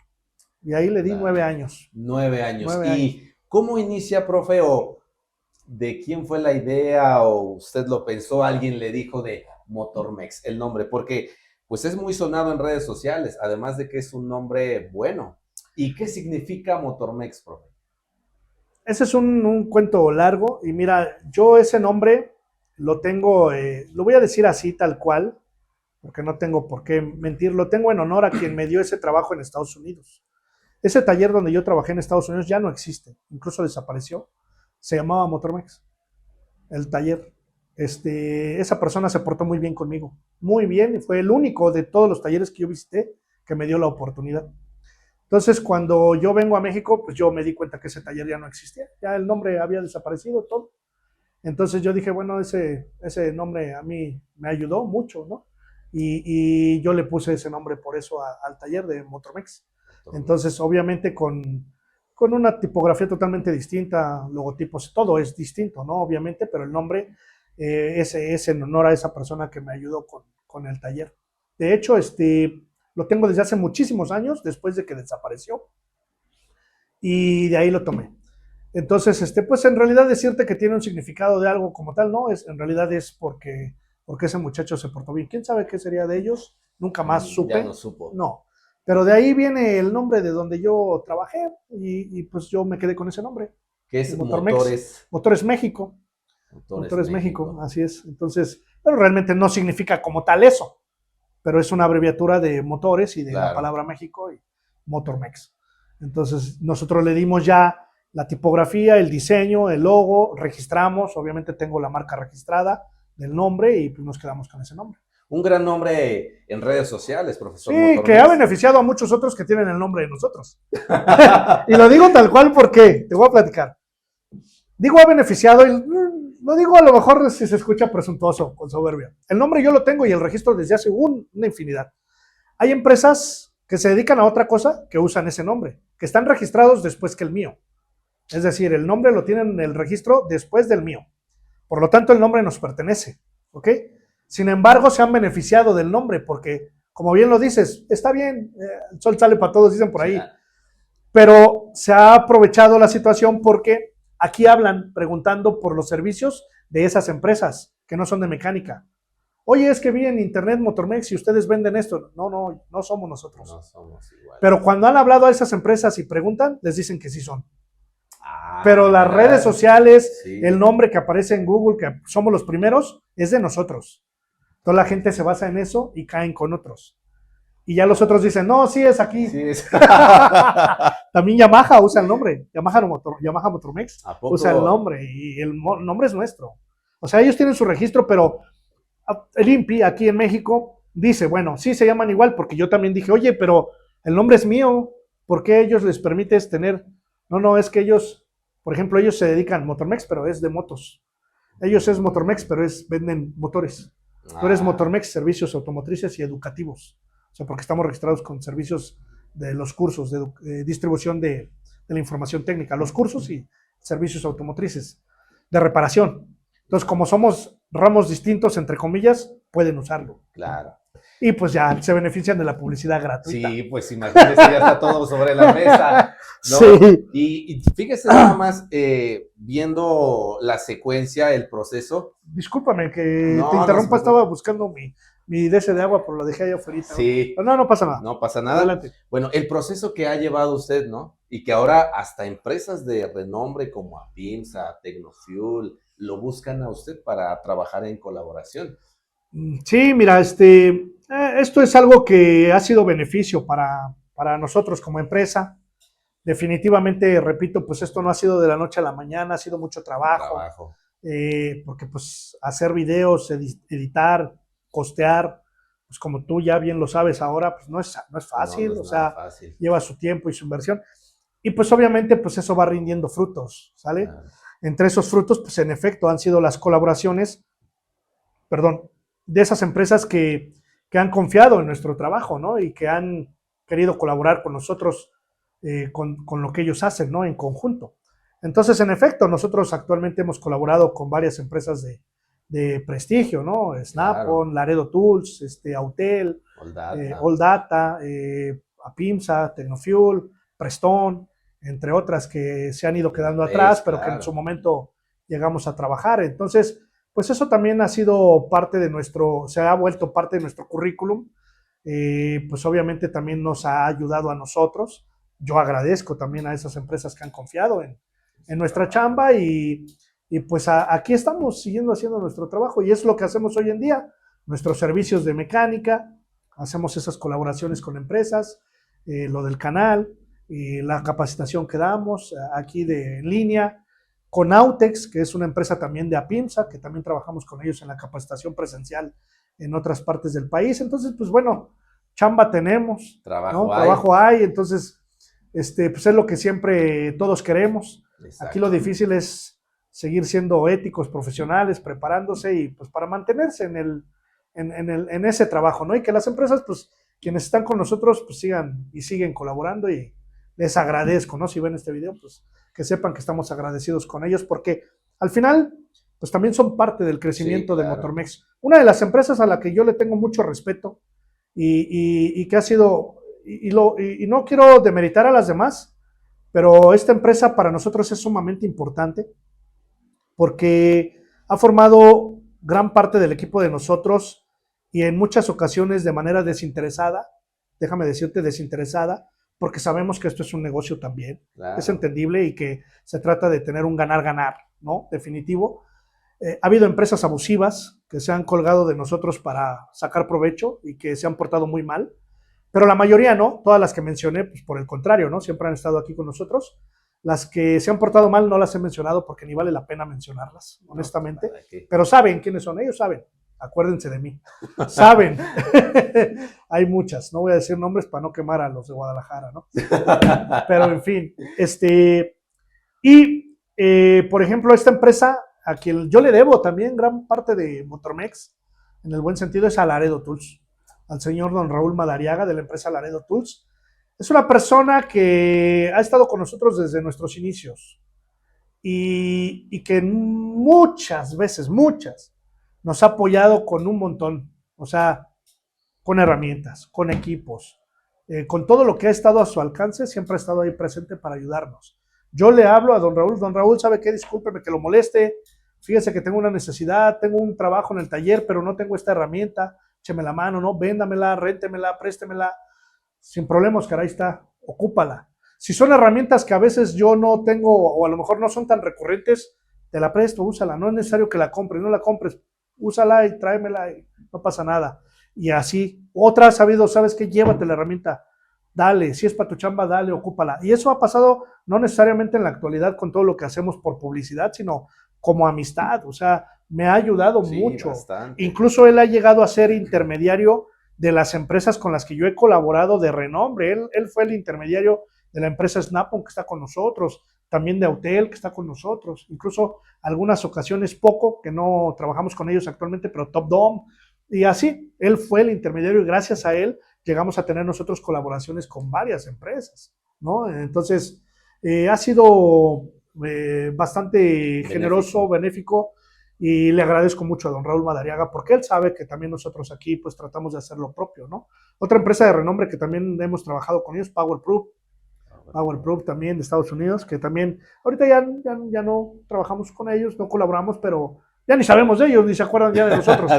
Y ahí le di nueve claro. años, 9 años. 9 años. ¿Y cómo inicia, profe? ¿O de quién fue la idea? ¿O usted lo pensó? ¿Alguien le dijo de Motormex el nombre? Porque pues es muy sonado en redes sociales, además de que es un nombre bueno. ¿Y qué significa Motormex, profe? Ese es un cuento largo y mira, yo ese nombre lo tengo, lo voy a decir así tal cual, porque no tengo por qué mentir, lo tengo en honor a quien me dio ese trabajo en Estados Unidos. Ese taller donde yo trabajé en Estados Unidos ya no existe, incluso desapareció. Se llamaba Motormex, el taller. esa persona se portó muy bien conmigo, muy bien, y fue el único de todos los talleres que yo visité que me dio la oportunidad. Entonces, cuando yo vengo a México, pues yo me di cuenta que ese taller ya no existía, ya el nombre había desaparecido, todo. Entonces yo dije, bueno, ese nombre a mí me ayudó mucho, ¿no? Y yo le puse ese nombre por eso al taller de Motormex. Entonces, obviamente con una tipografía totalmente distinta, logotipos, todo es distinto, ¿no? Obviamente, pero el nombre ese es en honor a esa persona que me ayudó con el taller. De hecho, lo tengo desde hace muchísimos años, después de que desapareció, y de ahí lo tomé. Entonces, pues en realidad decirte que tiene un significado de algo como tal, no, en realidad es porque ese muchacho se portó bien. ¿Quién sabe qué sería de ellos? Nunca más Ya supe. no supo. No. Pero de ahí viene el nombre de donde yo trabajé y pues yo me quedé con ese nombre. ¿Qué es Motormex. Motores? Motores México. Motores México. México, así es. Entonces, pero realmente no significa como tal eso, pero es una abreviatura de motores y de la palabra México y Motormex. Entonces, nosotros le dimos ya la tipografía, el diseño, el logo, registramos, obviamente tengo la marca registrada del nombre y pues nos quedamos con ese nombre. Un gran nombre en redes sociales, profesor. Sí, Motormex, que ha beneficiado a muchos otros que tienen el nombre de nosotros. Y lo digo tal cual porque, te voy a platicar. Digo ha beneficiado, y lo digo a lo mejor si se escucha presuntuoso, con soberbia. El nombre yo lo tengo y el registro desde hace una infinidad. Hay empresas que se dedican a otra cosa que usan ese nombre, que están registrados después que el mío. Es decir, el nombre lo tienen en el registro después del mío. Por lo tanto, el nombre nos pertenece. ¿Ok? Sin embargo, se han beneficiado del nombre porque, como bien lo dices, está bien, el sol sale para todos, dicen por ahí. Sí. Pero se ha aprovechado la situación porque aquí hablan preguntando por los servicios de esas empresas que no son de mecánica. Oye, es que vi en internet Motormex y ustedes venden esto. No somos nosotros. No somos igual. Pero cuando han hablado a esas empresas y preguntan, les dicen que sí son. Pero las redes sociales, sí, el nombre que aparece en Google, que somos los primeros, es de nosotros. Toda la gente se basa en eso y caen con otros. Y ya los otros dicen, no, sí es aquí. Sí es. También Yamaha usa el nombre. Yamaha Motormex usa el nombre y el nombre es nuestro. O sea, ellos tienen su registro, pero el INPI aquí en México dice, bueno, sí se llaman igual, porque yo también dije, oye, pero el nombre es mío, ¿por qué ellos les permites tener? No, es que ellos, por ejemplo, ellos se dedican a Motormex, pero es de motos. Ellos es Motormex, pero venden motores. Tú eres Motormex, servicios automotrices y educativos. O sea, porque estamos registrados con servicios de los cursos de distribución de la información técnica, los cursos y servicios automotrices de reparación. Entonces, como somos ramos distintos, entre comillas, pueden usarlo. Claro. Y pues ya se benefician de la publicidad gratuita. Sí, pues imagínese, ya está todo sobre la mesa, ¿no? Sí. Y fíjese nada más, viendo la secuencia, el proceso. Discúlpame que te interrumpa, estaba buscando mi DC de agua, pero lo dejé ahí afuera. Sí. Pero no pasa nada. No pasa nada. Adelante. Bueno, el proceso que ha llevado usted, ¿no? Y que ahora hasta empresas de renombre como Apimsa, Tecnofuel, lo buscan a usted para trabajar en colaboración. Sí, mira, esto es algo que ha sido beneficio para nosotros como empresa. Definitivamente, repito, pues esto no ha sido de la noche a la mañana, ha sido mucho trabajo. Porque pues hacer videos, editar, costear, pues como tú ya bien lo sabes ahora, pues no es fácil, no es fácil. Lleva su tiempo y su inversión. Y pues obviamente pues eso va rindiendo frutos, ¿sale? Claro. Entre esos frutos, pues en efecto han sido las colaboraciones, de esas empresas que han confiado en nuestro trabajo, ¿no? Y que han querido colaborar con nosotros con lo que ellos hacen, ¿no? En conjunto. Entonces, en efecto, nosotros actualmente hemos colaborado con varias empresas de prestigio, ¿no? Snap-on, claro. Laredo Tools, Autel, All Data, Apimsa, Tecnofuel, Preston, entre otras que se han ido quedando atrás, pero claro, que en su momento llegamos a trabajar. Entonces, pues eso también ha sido parte de se ha vuelto parte de nuestro currículum. Pues obviamente también nos ha ayudado a nosotros. Yo agradezco también a esas empresas que han confiado en nuestra chamba y pues aquí estamos siguiendo haciendo nuestro trabajo y es lo que hacemos hoy en día, nuestros servicios de mecánica, hacemos esas colaboraciones con empresas, lo del canal, la capacitación que damos aquí en línea, con Autex, que es una empresa también de APIMSA, que también trabajamos con ellos en la capacitación presencial en otras partes del país. Entonces, pues bueno, chamba tenemos, Trabajo ¿no? hay. Trabajo hay, entonces, pues es lo que siempre todos queremos. Exacto. Aquí lo difícil es seguir siendo éticos, profesionales, preparándose y pues para mantenerse en ese trabajo, ¿no? Y que las empresas, pues, quienes están con nosotros, pues sigan y siguen colaborando y les agradezco, ¿no? Si ven este video, pues que sepan que estamos agradecidos con ellos porque al final, pues también son parte del crecimiento de Motormex. Una de las empresas a la que yo le tengo mucho respeto y que ha sido, y no quiero demeritar a las demás, pero esta empresa para nosotros es sumamente importante porque ha formado gran parte del equipo de nosotros y en muchas ocasiones de manera desinteresada, déjame decirte desinteresada, porque sabemos que esto es un negocio también, es entendible y que se trata de tener un ganar-ganar, ¿no? Definitivo. Ha habido empresas abusivas que se han colgado de nosotros para sacar provecho y que se han portado muy mal, pero la mayoría no, todas las que mencioné, pues por el contrario, ¿no? Siempre han estado aquí con nosotros. Las que se han portado mal no las he mencionado porque ni vale la pena mencionarlas, honestamente. No, pero saben quiénes son, ellos saben. Acuérdense de mí. Saben. Hay muchas, no voy a decir nombres para no quemar a los de Guadalajara, ¿no? Pero en fin, por ejemplo, esta empresa a quien yo le debo también gran parte de Motormex, en el buen sentido, es a Laredo Tools, al señor don Raúl Madariaga de la empresa Laredo Tools. Es una persona que ha estado con nosotros desde nuestros inicios y que muchas veces, nos ha apoyado con un montón, o sea, con herramientas, con equipos, con todo lo que ha estado a su alcance, siempre ha estado ahí presente para ayudarnos. Yo le hablo a don Raúl, ¿sabe qué? Discúlpeme que lo moleste, fíjese que tengo una necesidad, tengo un trabajo en el taller, pero no tengo esta herramienta, écheme la mano, ¿no? Véndamela, réntemela, préstemela, sin problemas, caray, está, ocúpala. Si son herramientas que a veces yo no tengo o a lo mejor no son tan recurrentes, te la presto, úsala, no es necesario que la compres, no la compres, úsala y tráemela y no pasa nada. Y así, otras ha habido, ¿sabes qué? Llévate la herramienta, dale, si es para tu chamba, dale, ocúpala. Y eso ha pasado no necesariamente en la actualidad con todo lo que hacemos por publicidad, sino como amistad, o sea, me ha ayudado mucho. Bastante. Incluso él ha llegado a ser intermediario de las empresas con las que yo he colaborado de renombre. Él fue el intermediario de la empresa Snap-on que está con nosotros, también de Autel que está con nosotros, incluso algunas ocasiones poco, que no trabajamos con ellos actualmente, pero Top Dome, y así, él fue el intermediario y gracias a él llegamos a tener nosotros colaboraciones con varias empresas, ¿no? Entonces, ha sido bastante generoso, benéfico, y le agradezco mucho a don Raúl Madariaga porque él sabe que también nosotros aquí pues tratamos de hacer lo propio, ¿no? Otra empresa de renombre que también hemos trabajado con ellos, Powerproof también de Estados Unidos, que también ahorita ya no trabajamos con ellos, no colaboramos, pero ya ni sabemos de ellos, ni se acuerdan ya de nosotros,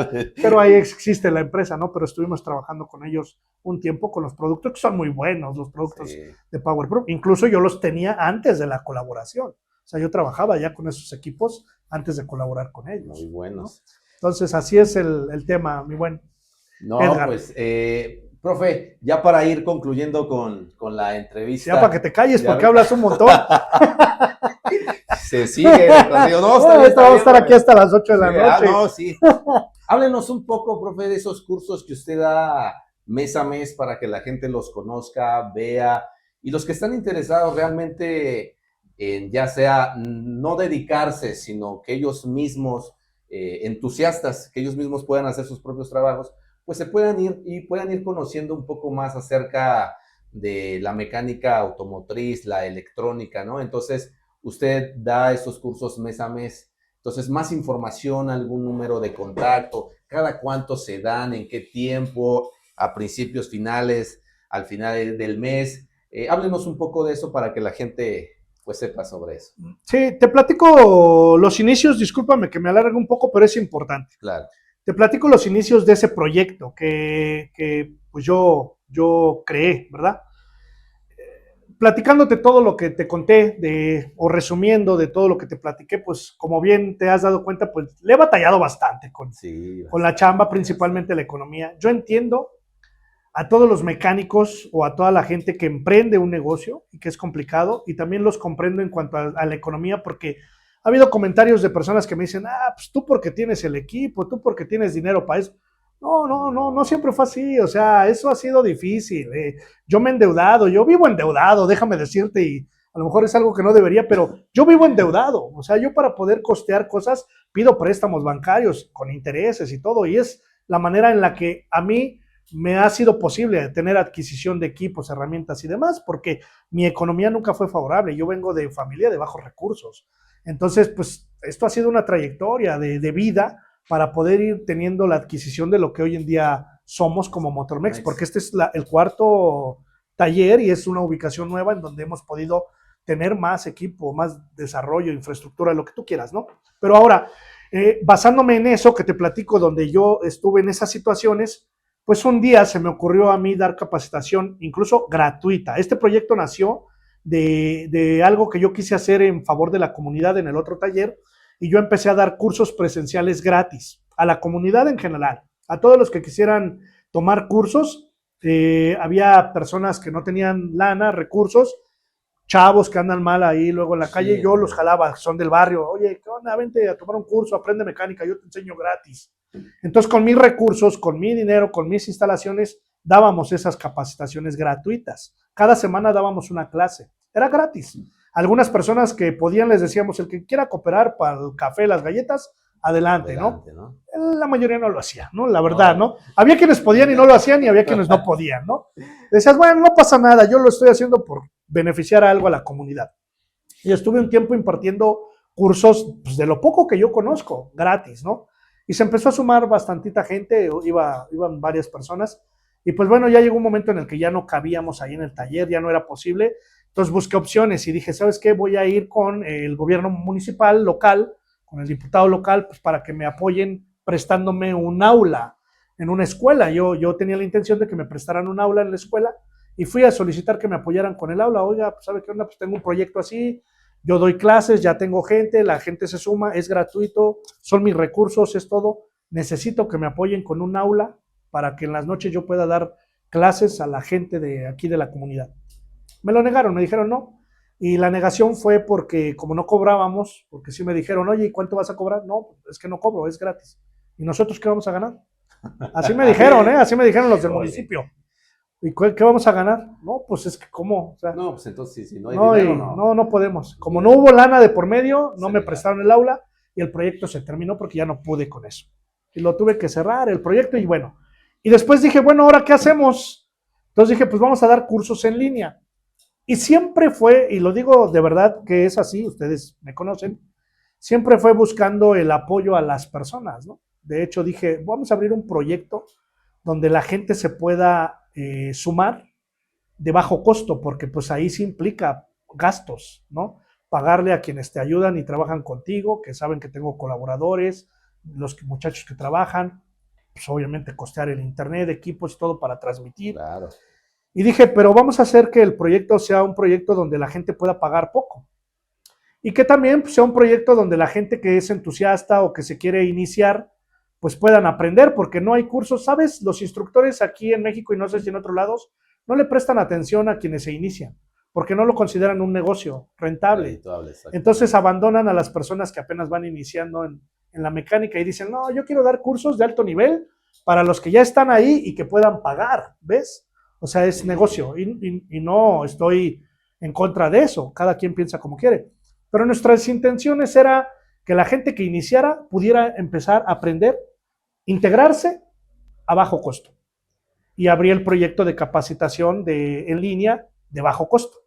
pero ahí existe la empresa, ¿no? Pero estuvimos trabajando con ellos un tiempo con los productos que son muy buenos, los productos de Powerproof, incluso yo los tenía antes de la colaboración, o sea, yo trabajaba ya con esos equipos antes de colaborar con ellos. Muy buenos. ¿No? Entonces, así es el tema, mi buen Edgar. Pues, profe, ya para ir concluyendo con la entrevista. Ya para que te calles, porque hablas un montón. Se sigue. Digo, vamos a estar aquí hasta las 8 de la noche. No, sí. Háblenos un poco, profe, de esos cursos que usted da mes a mes para que la gente los conozca, vea, y los que están interesados realmente en ya sea no dedicarse, sino que ellos mismos, entusiastas, que ellos mismos puedan hacer sus propios trabajos, pues se puedan ir conociendo un poco más acerca de la mecánica automotriz, la electrónica, ¿no? Entonces, usted da esos cursos mes a mes. Entonces, más información, algún número de contacto, cada cuánto se dan, en qué tiempo, a principios, finales, al final del mes. Háblenos un poco de eso para que la gente pues sepa sobre eso. Sí, te platico los inicios, discúlpame que me alargue un poco, pero es importante. Claro. Te platico los inicios de ese proyecto que pues yo creé, ¿verdad? Platicándote todo lo que te conté o resumiendo de todo lo que te platiqué, pues como bien te has dado cuenta, pues le he batallado bastante con la chamba, principalmente la economía. Yo entiendo a todos los mecánicos o a toda la gente que emprende un negocio y que es complicado, y también los comprendo en cuanto a la economía, porque Ha habido comentarios de personas que me dicen, pues tú porque tienes el equipo, tú porque tienes dinero para eso. No, no, no, no siempre fue así, o sea, eso ha sido difícil. Yo me he endeudado, yo vivo endeudado, déjame decirte, y a lo mejor es algo que no debería, pero yo vivo endeudado. O sea, yo para poder costear cosas pido préstamos bancarios con intereses y todo, y es la manera en la que a mí me ha sido posible tener adquisición de equipos, herramientas y demás, porque mi economía nunca fue favorable. Yo vengo de familia de bajos recursos. Entonces, pues esto ha sido una trayectoria de vida para poder ir teniendo la adquisición de lo que hoy en día somos como Motormex, porque este es el cuarto taller y es una ubicación nueva en donde hemos podido tener más equipo, más desarrollo, infraestructura, lo que tú quieras, ¿no? Pero ahora, basándome en eso que te platico, donde yo estuve en esas situaciones, pues un día se me ocurrió a mí dar capacitación, incluso gratuita. Este proyecto nació de algo que yo quise hacer en favor de la comunidad en el otro taller, y yo empecé a dar cursos presenciales gratis a la comunidad en general, a todos los que quisieran tomar cursos. Había personas que no tenían lana, recursos, chavos que andan mal ahí luego en la calle, yo los jalaba, son del barrio, oye, ¿qué onda? Vente a tomar un curso, aprende mecánica, yo te enseño gratis. Entonces, con mis recursos, con mi dinero, con mis instalaciones, dábamos esas capacitaciones gratuitas. Cada semana dábamos una clase, era gratis. Algunas personas que podían, les decíamos, el que quiera cooperar para el café, las galletas, adelante, ¿no? La mayoría no lo hacía, ¿no? La verdad, ¿no? Había quienes podían y no lo hacían, y había quienes no podían, ¿no? Decías, bueno, no pasa nada, yo lo estoy haciendo por beneficiar algo a la comunidad. Y estuve un tiempo impartiendo cursos, pues, de lo poco que yo conozco, gratis, ¿no? Y se empezó a sumar bastantita gente, iban varias personas, y pues bueno, ya llegó un momento en el que ya no cabíamos ahí en el taller, ya no era posible. Entonces busqué opciones y dije, ¿sabes qué? Voy a ir con el gobierno municipal local, con el diputado local, pues para que me apoyen prestándome un aula en una escuela. Yo tenía la intención de que me prestaran un aula en la escuela, y fui a solicitar que me apoyaran con el aula. Oiga, pues ¿sabe qué onda? Pues tengo un proyecto así, yo doy clases, ya tengo gente, la gente se suma, es gratuito, son mis recursos, es todo. Necesito que me apoyen con un aula para que en las noches yo pueda dar clases a la gente de aquí de la comunidad. Me lo negaron, me dijeron no. Y la negación fue porque como no cobrábamos, porque sí me dijeron, oye, ¿y cuánto vas a cobrar? No, es que no cobro, es gratis. ¿Y nosotros qué vamos a ganar? Así me dijeron, así me dijeron los del municipio. ¿Y qué vamos a ganar? No, pues es que ¿cómo? O sea, no, pues entonces si no hay no, dinero, no. No podemos. Como no hubo lana de por medio, no me prestaron el aula y el proyecto se terminó porque ya no pude con eso. Y lo tuve que cerrar, el proyecto, y bueno. Y después dije, bueno, ¿ahora qué hacemos? Entonces dije, pues vamos a dar cursos en línea. Y siempre fue, y lo digo de verdad que es así, ustedes me conocen, siempre fue buscando el apoyo a las personas, ¿no? De hecho dije, vamos a abrir un proyecto donde la gente se pueda sumar de bajo costo, porque pues ahí sí implica gastos, ¿no? Pagarle a quienes te ayudan y trabajan contigo, que saben que tengo colaboradores, los muchachos que trabajan, pues obviamente costear el internet, equipos y todo para transmitir. Claro. Y dije, pero vamos a hacer que el proyecto sea un proyecto donde la gente pueda pagar poco. Y que también pues, sea un proyecto donde la gente que es entusiasta o que se quiere iniciar, pues puedan aprender, porque no hay cursos, ¿sabes? Los instructores aquí en México y no sé si en otros lados, no le prestan atención a quienes se inician, porque no lo consideran un negocio rentable. Entonces abandonan a las personas que apenas van iniciando en la mecánica y dicen, no, yo quiero dar cursos de alto nivel para los que ya están ahí y que puedan pagar, ¿ves? O sea, es negocio y no estoy en contra de eso, cada quien piensa como quiere. Pero nuestras intenciones era que la gente que iniciara pudiera empezar a aprender, integrarse a bajo costo. Y abrí el proyecto de capacitación en línea de bajo costo.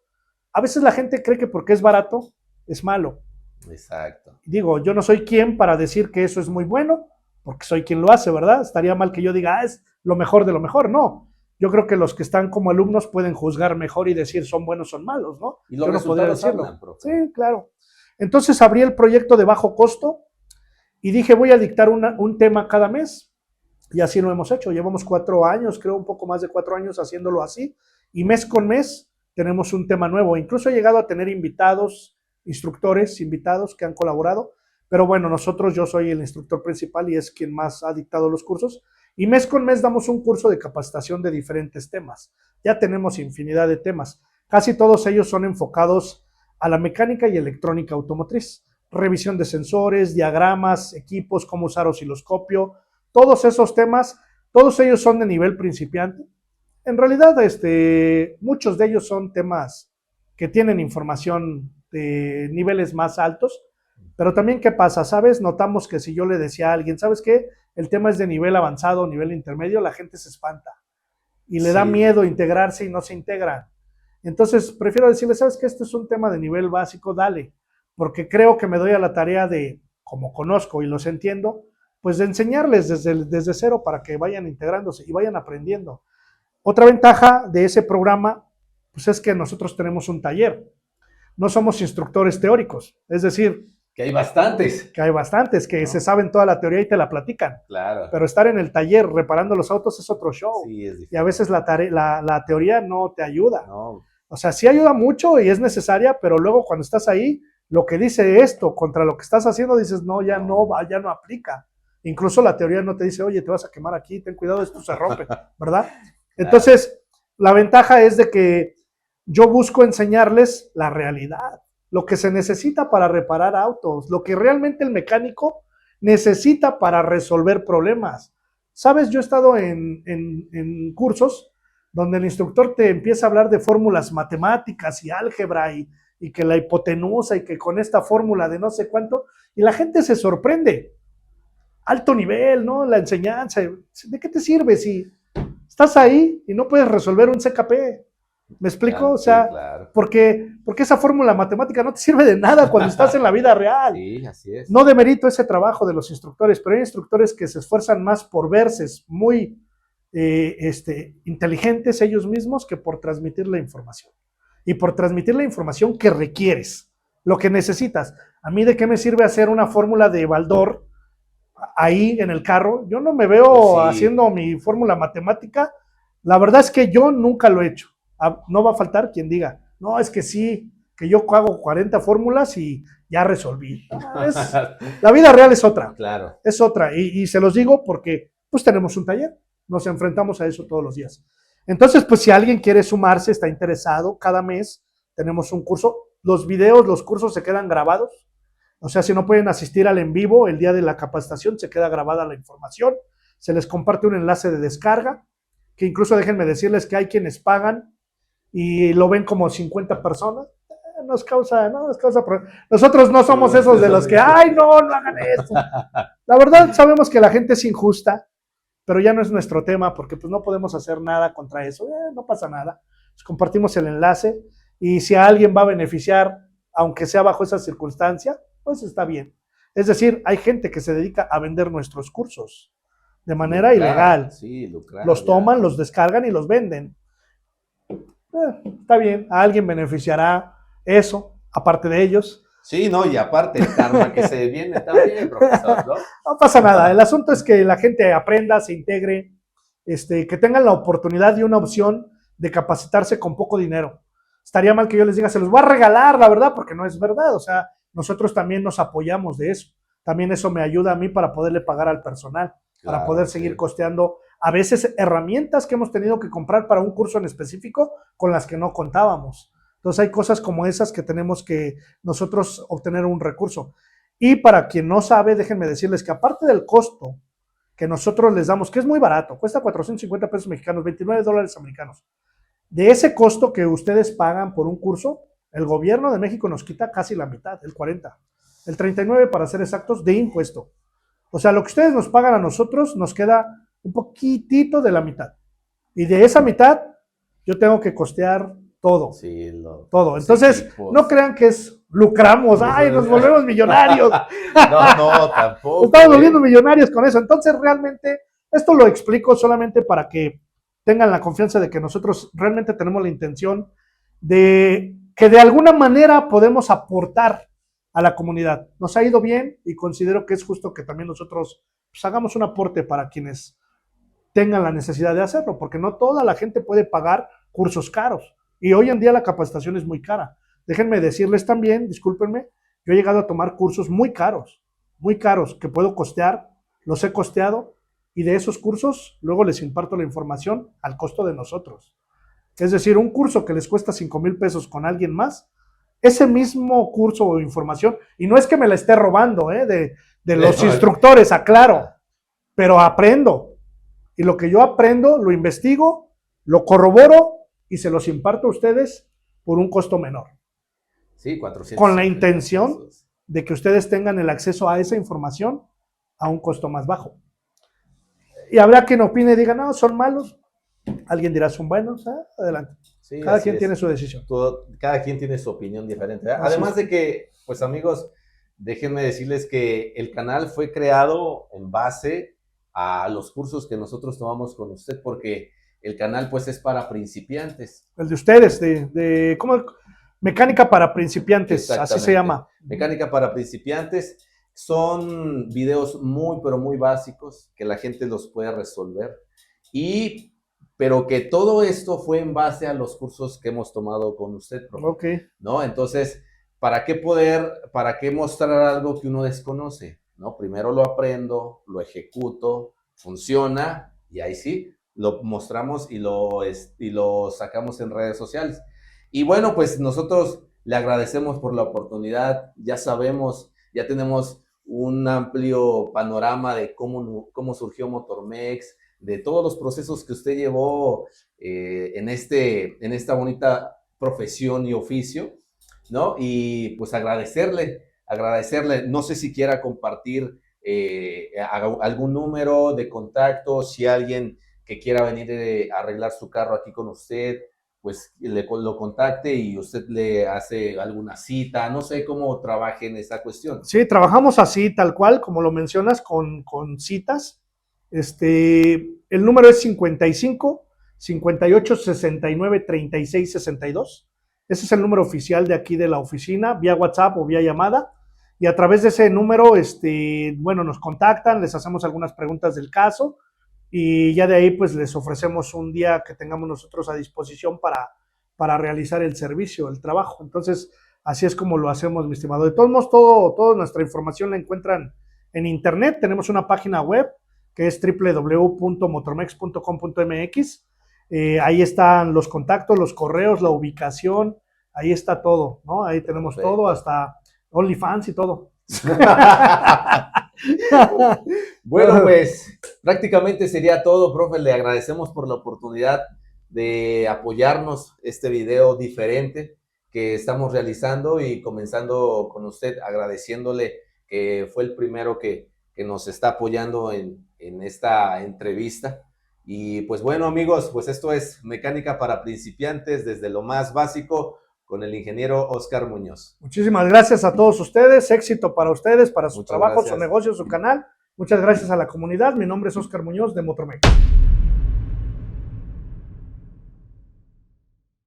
A veces la gente cree que porque es barato es malo. Exacto. Digo, yo no soy quien para decir que eso es muy bueno, porque soy quien lo hace, ¿verdad? Estaría mal que yo diga, es lo mejor de lo mejor. No, yo creo que los que están como alumnos pueden juzgar mejor y decir son buenos, son malos, ¿no? Y los yo no podría decirlo. hablan, profe. Sí, claro. Entonces abrí el proyecto de bajo costo y dije, voy a dictar un tema cada mes. Y así lo hemos hecho. Llevamos 4 años, creo un poco más de 4 años haciéndolo así. Y mes con mes tenemos un tema nuevo. Incluso he llegado a tener invitados, instructores invitados que han colaborado. Pero bueno, yo soy el instructor principal y es quien más ha dictado los cursos. Y mes con mes damos un curso de capacitación de diferentes temas. Ya tenemos infinidad de temas. Casi todos ellos son enfocados a la mecánica y electrónica automotriz. revisión de sensores, diagramas, equipos, cómo usar osciloscopio, todos esos temas, todos ellos son de nivel principiante. En realidad, muchos de ellos son temas que tienen información de niveles más altos, pero también, ¿qué pasa? ¿Sabes? Notamos que si yo le decía a alguien, ¿sabes qué? El tema es de nivel avanzado, nivel intermedio, la gente se espanta y le da Sí, miedo integrarse y no se integra. Entonces, prefiero decirle, ¿sabes qué? Este es un tema de nivel básico, dale, porque creo que me doy a la tarea de, como conozco y los entiendo, pues de enseñarles desde cero para que vayan integrándose y vayan aprendiendo. Otra ventaja de ese programa, pues es que nosotros tenemos un taller. No somos instructores teóricos, es decir, que hay bastantes, que hay bastantes que ¿no? se saben toda la teoría y te la platican. Claro. Pero estar en el taller reparando los autos es otro show. Sí, es Y a difícil. veces la teoría no te ayuda. No, O sea, sí ayuda mucho y es necesaria, pero luego cuando estás ahí, lo que dice esto contra lo que estás haciendo, dices, no, ya ya no aplica. Incluso la teoría no te dice, oye, te vas a quemar aquí, ten cuidado, esto se rompe, ¿verdad? Entonces, la ventaja es de que yo busco enseñarles la realidad, lo que se necesita para reparar autos, lo que realmente el mecánico necesita para resolver problemas. Sabes, yo he estado en cursos donde el instructor te empieza a hablar de fórmulas matemáticas y álgebra y que la hipotenusa y que con esta fórmula de no sé cuánto, y la gente se sorprende. Alto nivel, ¿no? La enseñanza. ¿De qué te sirve si estás ahí y no puedes resolver un CKP? ¿Me explico? claro, O sí, sea, claro. porque esa fórmula matemática no te sirve de nada cuando estás en la vida real. Sí, así es. No demerito ese trabajo de los instructores, pero hay instructores que se esfuerzan más por verse muy inteligentes ellos mismos que por transmitir la información. Y por transmitir la información que requieres, lo que necesitas. A mí, ¿de qué me sirve hacer una fórmula de Baldor ahí en el carro? Yo no me veo Pues sí, haciendo mi fórmula matemática. La verdad es que yo nunca lo he hecho. No va a faltar quien diga, no, es que sí, que yo hago 40 fórmulas y ya resolví. La vida real es otra, claro. es otra. Y se los digo porque pues tenemos un taller, nos enfrentamos a eso todos los días. Entonces, pues si alguien quiere sumarse, está interesado, cada mes tenemos un curso. Los videos, los cursos se quedan grabados. O sea, si no pueden asistir al en vivo el día de la capacitación, se queda grabada la información, se les comparte un enlace de descarga, que incluso déjenme decirles que hay quienes pagan y lo ven como 50 personas. Nos causa problemas. Nosotros no somos esos de los que, ay, no hagan eso. La verdad, sabemos que la gente es injusta, pero ya no es nuestro tema porque pues no podemos hacer nada contra eso. No pasa nada. Pues compartimos el enlace y si a alguien va a beneficiar, aunque sea bajo esa circunstancia, pues está bien. Es decir, hay gente que se dedica a vender nuestros cursos de manera ilegal. Sí, lucrar, los toman, los descargan y los venden. Está bien, a alguien beneficiará eso, aparte de ellos. Sí, no, y aparte el karma que se viene también, profesor, ¿no? No pasa nada, el asunto es que la gente aprenda, se integre, que tengan la oportunidad y una opción de capacitarse con poco dinero. Estaría mal que yo les diga, se los voy a regalar, la verdad, porque no es verdad. O sea, nosotros también nos apoyamos de eso. También eso me ayuda a mí para poderle pagar al personal, para poder seguir costeando a veces herramientas que hemos tenido que comprar para un curso en específico con las que no contábamos. Entonces hay cosas como esas que tenemos que nosotros obtener un recurso. Y para quien no sabe, déjenme decirles que aparte del costo que nosotros les damos, que es muy barato, cuesta 450 pesos mexicanos, 29 dólares americanos. De ese costo que ustedes pagan por un curso, el gobierno de México nos quita casi la mitad, el 40, el 39 para ser exactos, de impuesto. O sea, lo que ustedes nos pagan a nosotros nos queda un poquitito de la mitad. Y de esa mitad yo tengo que costear todo. Sí, todo. Entonces, no crean que es lucramos, ay, nos volvemos millonarios. No, tampoco. Estamos volviendo millonarios con eso. Entonces, realmente, esto lo explico solamente para que tengan la confianza de que nosotros realmente tenemos la intención de que de alguna manera podemos aportar a la comunidad. Nos ha ido bien y considero que es justo que también nosotros pues, hagamos un aporte para quienes tengan la necesidad de hacerlo, porque no toda la gente puede pagar cursos caros. Y hoy en día la capacitación es muy cara. Déjenme decirles también, discúlpenme, yo he llegado a tomar cursos muy caros, que puedo costear, los he costeado, y de esos cursos luego les imparto la información al costo de nosotros. Es decir, un curso que les cuesta 5,000 pesos con alguien más, ese mismo curso o información, y no es que me la esté robando de los instructores, aclaro, pero aprendo. Y lo que yo aprendo, lo investigo, lo corroboro y se los imparto a ustedes por un costo menor. Sí, 400. Con la intención de que ustedes tengan el acceso a esa información a un costo más bajo. Y habrá quien opine y diga, no, son malos. Alguien dirá, son buenos, adelante. Sí, cada quien tiene su decisión. Cada quien tiene su opinión diferente. Además de que, pues amigos, déjenme decirles que el canal fue creado en base a los cursos que nosotros tomamos con usted, porque el canal pues es para principiantes. El de ustedes, ¿cómo? Mecánica para principiantes, así se llama. Mecánica para principiantes. Son videos muy, pero muy básicos que la gente los puede resolver. Pero que todo esto fue en base a los cursos que hemos tomado con usted, profe. Ok. ¿No? Entonces, ¿para qué mostrar algo que uno desconoce? ¿No? Primero lo aprendo, lo ejecuto, funciona, y ahí sí, lo mostramos y lo sacamos en redes sociales. Y bueno, pues nosotros le agradecemos por la oportunidad, ya sabemos, ya tenemos un amplio panorama de cómo surgió Motormex, de todos los procesos que usted llevó en esta bonita profesión y oficio, ¿no? Y pues agradecerle, no sé si quiera compartir algún número de contacto, si alguien que quiera venir a arreglar su carro aquí con usted, pues lo contacte y usted le hace alguna cita, no sé cómo trabaje en esa cuestión. Sí, trabajamos así, tal cual, como lo mencionas, con citas. El número es 55 58 69 36 62. Ese es el número oficial de aquí de la oficina, vía WhatsApp o vía llamada. Y a través de ese número, bueno, nos contactan, les hacemos algunas preguntas del caso y ya de ahí pues les ofrecemos un día que tengamos nosotros a disposición para realizar el servicio, el trabajo. Entonces, así es como lo hacemos, mi estimado. De todos modos, toda nuestra información la encuentran en internet. Tenemos una página web que es www.motormex.com.mx. Ahí están los contactos, los correos, la ubicación, ahí está todo, ¿no? Ahí tenemos perfecto. Todo, hasta OnlyFans y todo. Bueno, pues prácticamente sería todo, profe. Le agradecemos por la oportunidad de apoyarnos este video diferente que estamos realizando y comenzando con usted, agradeciéndole que fue el primero que nos está apoyando en esta entrevista. Y pues bueno, amigos, pues esto es Mecánica para Principiantes, desde lo más básico, con el ingeniero Oscar Muñoz. Muchísimas gracias a todos ustedes, éxito para ustedes, para su trabajo, su negocio, su canal. Muchas gracias a la comunidad. Mi nombre es Oscar Muñoz de Motormex.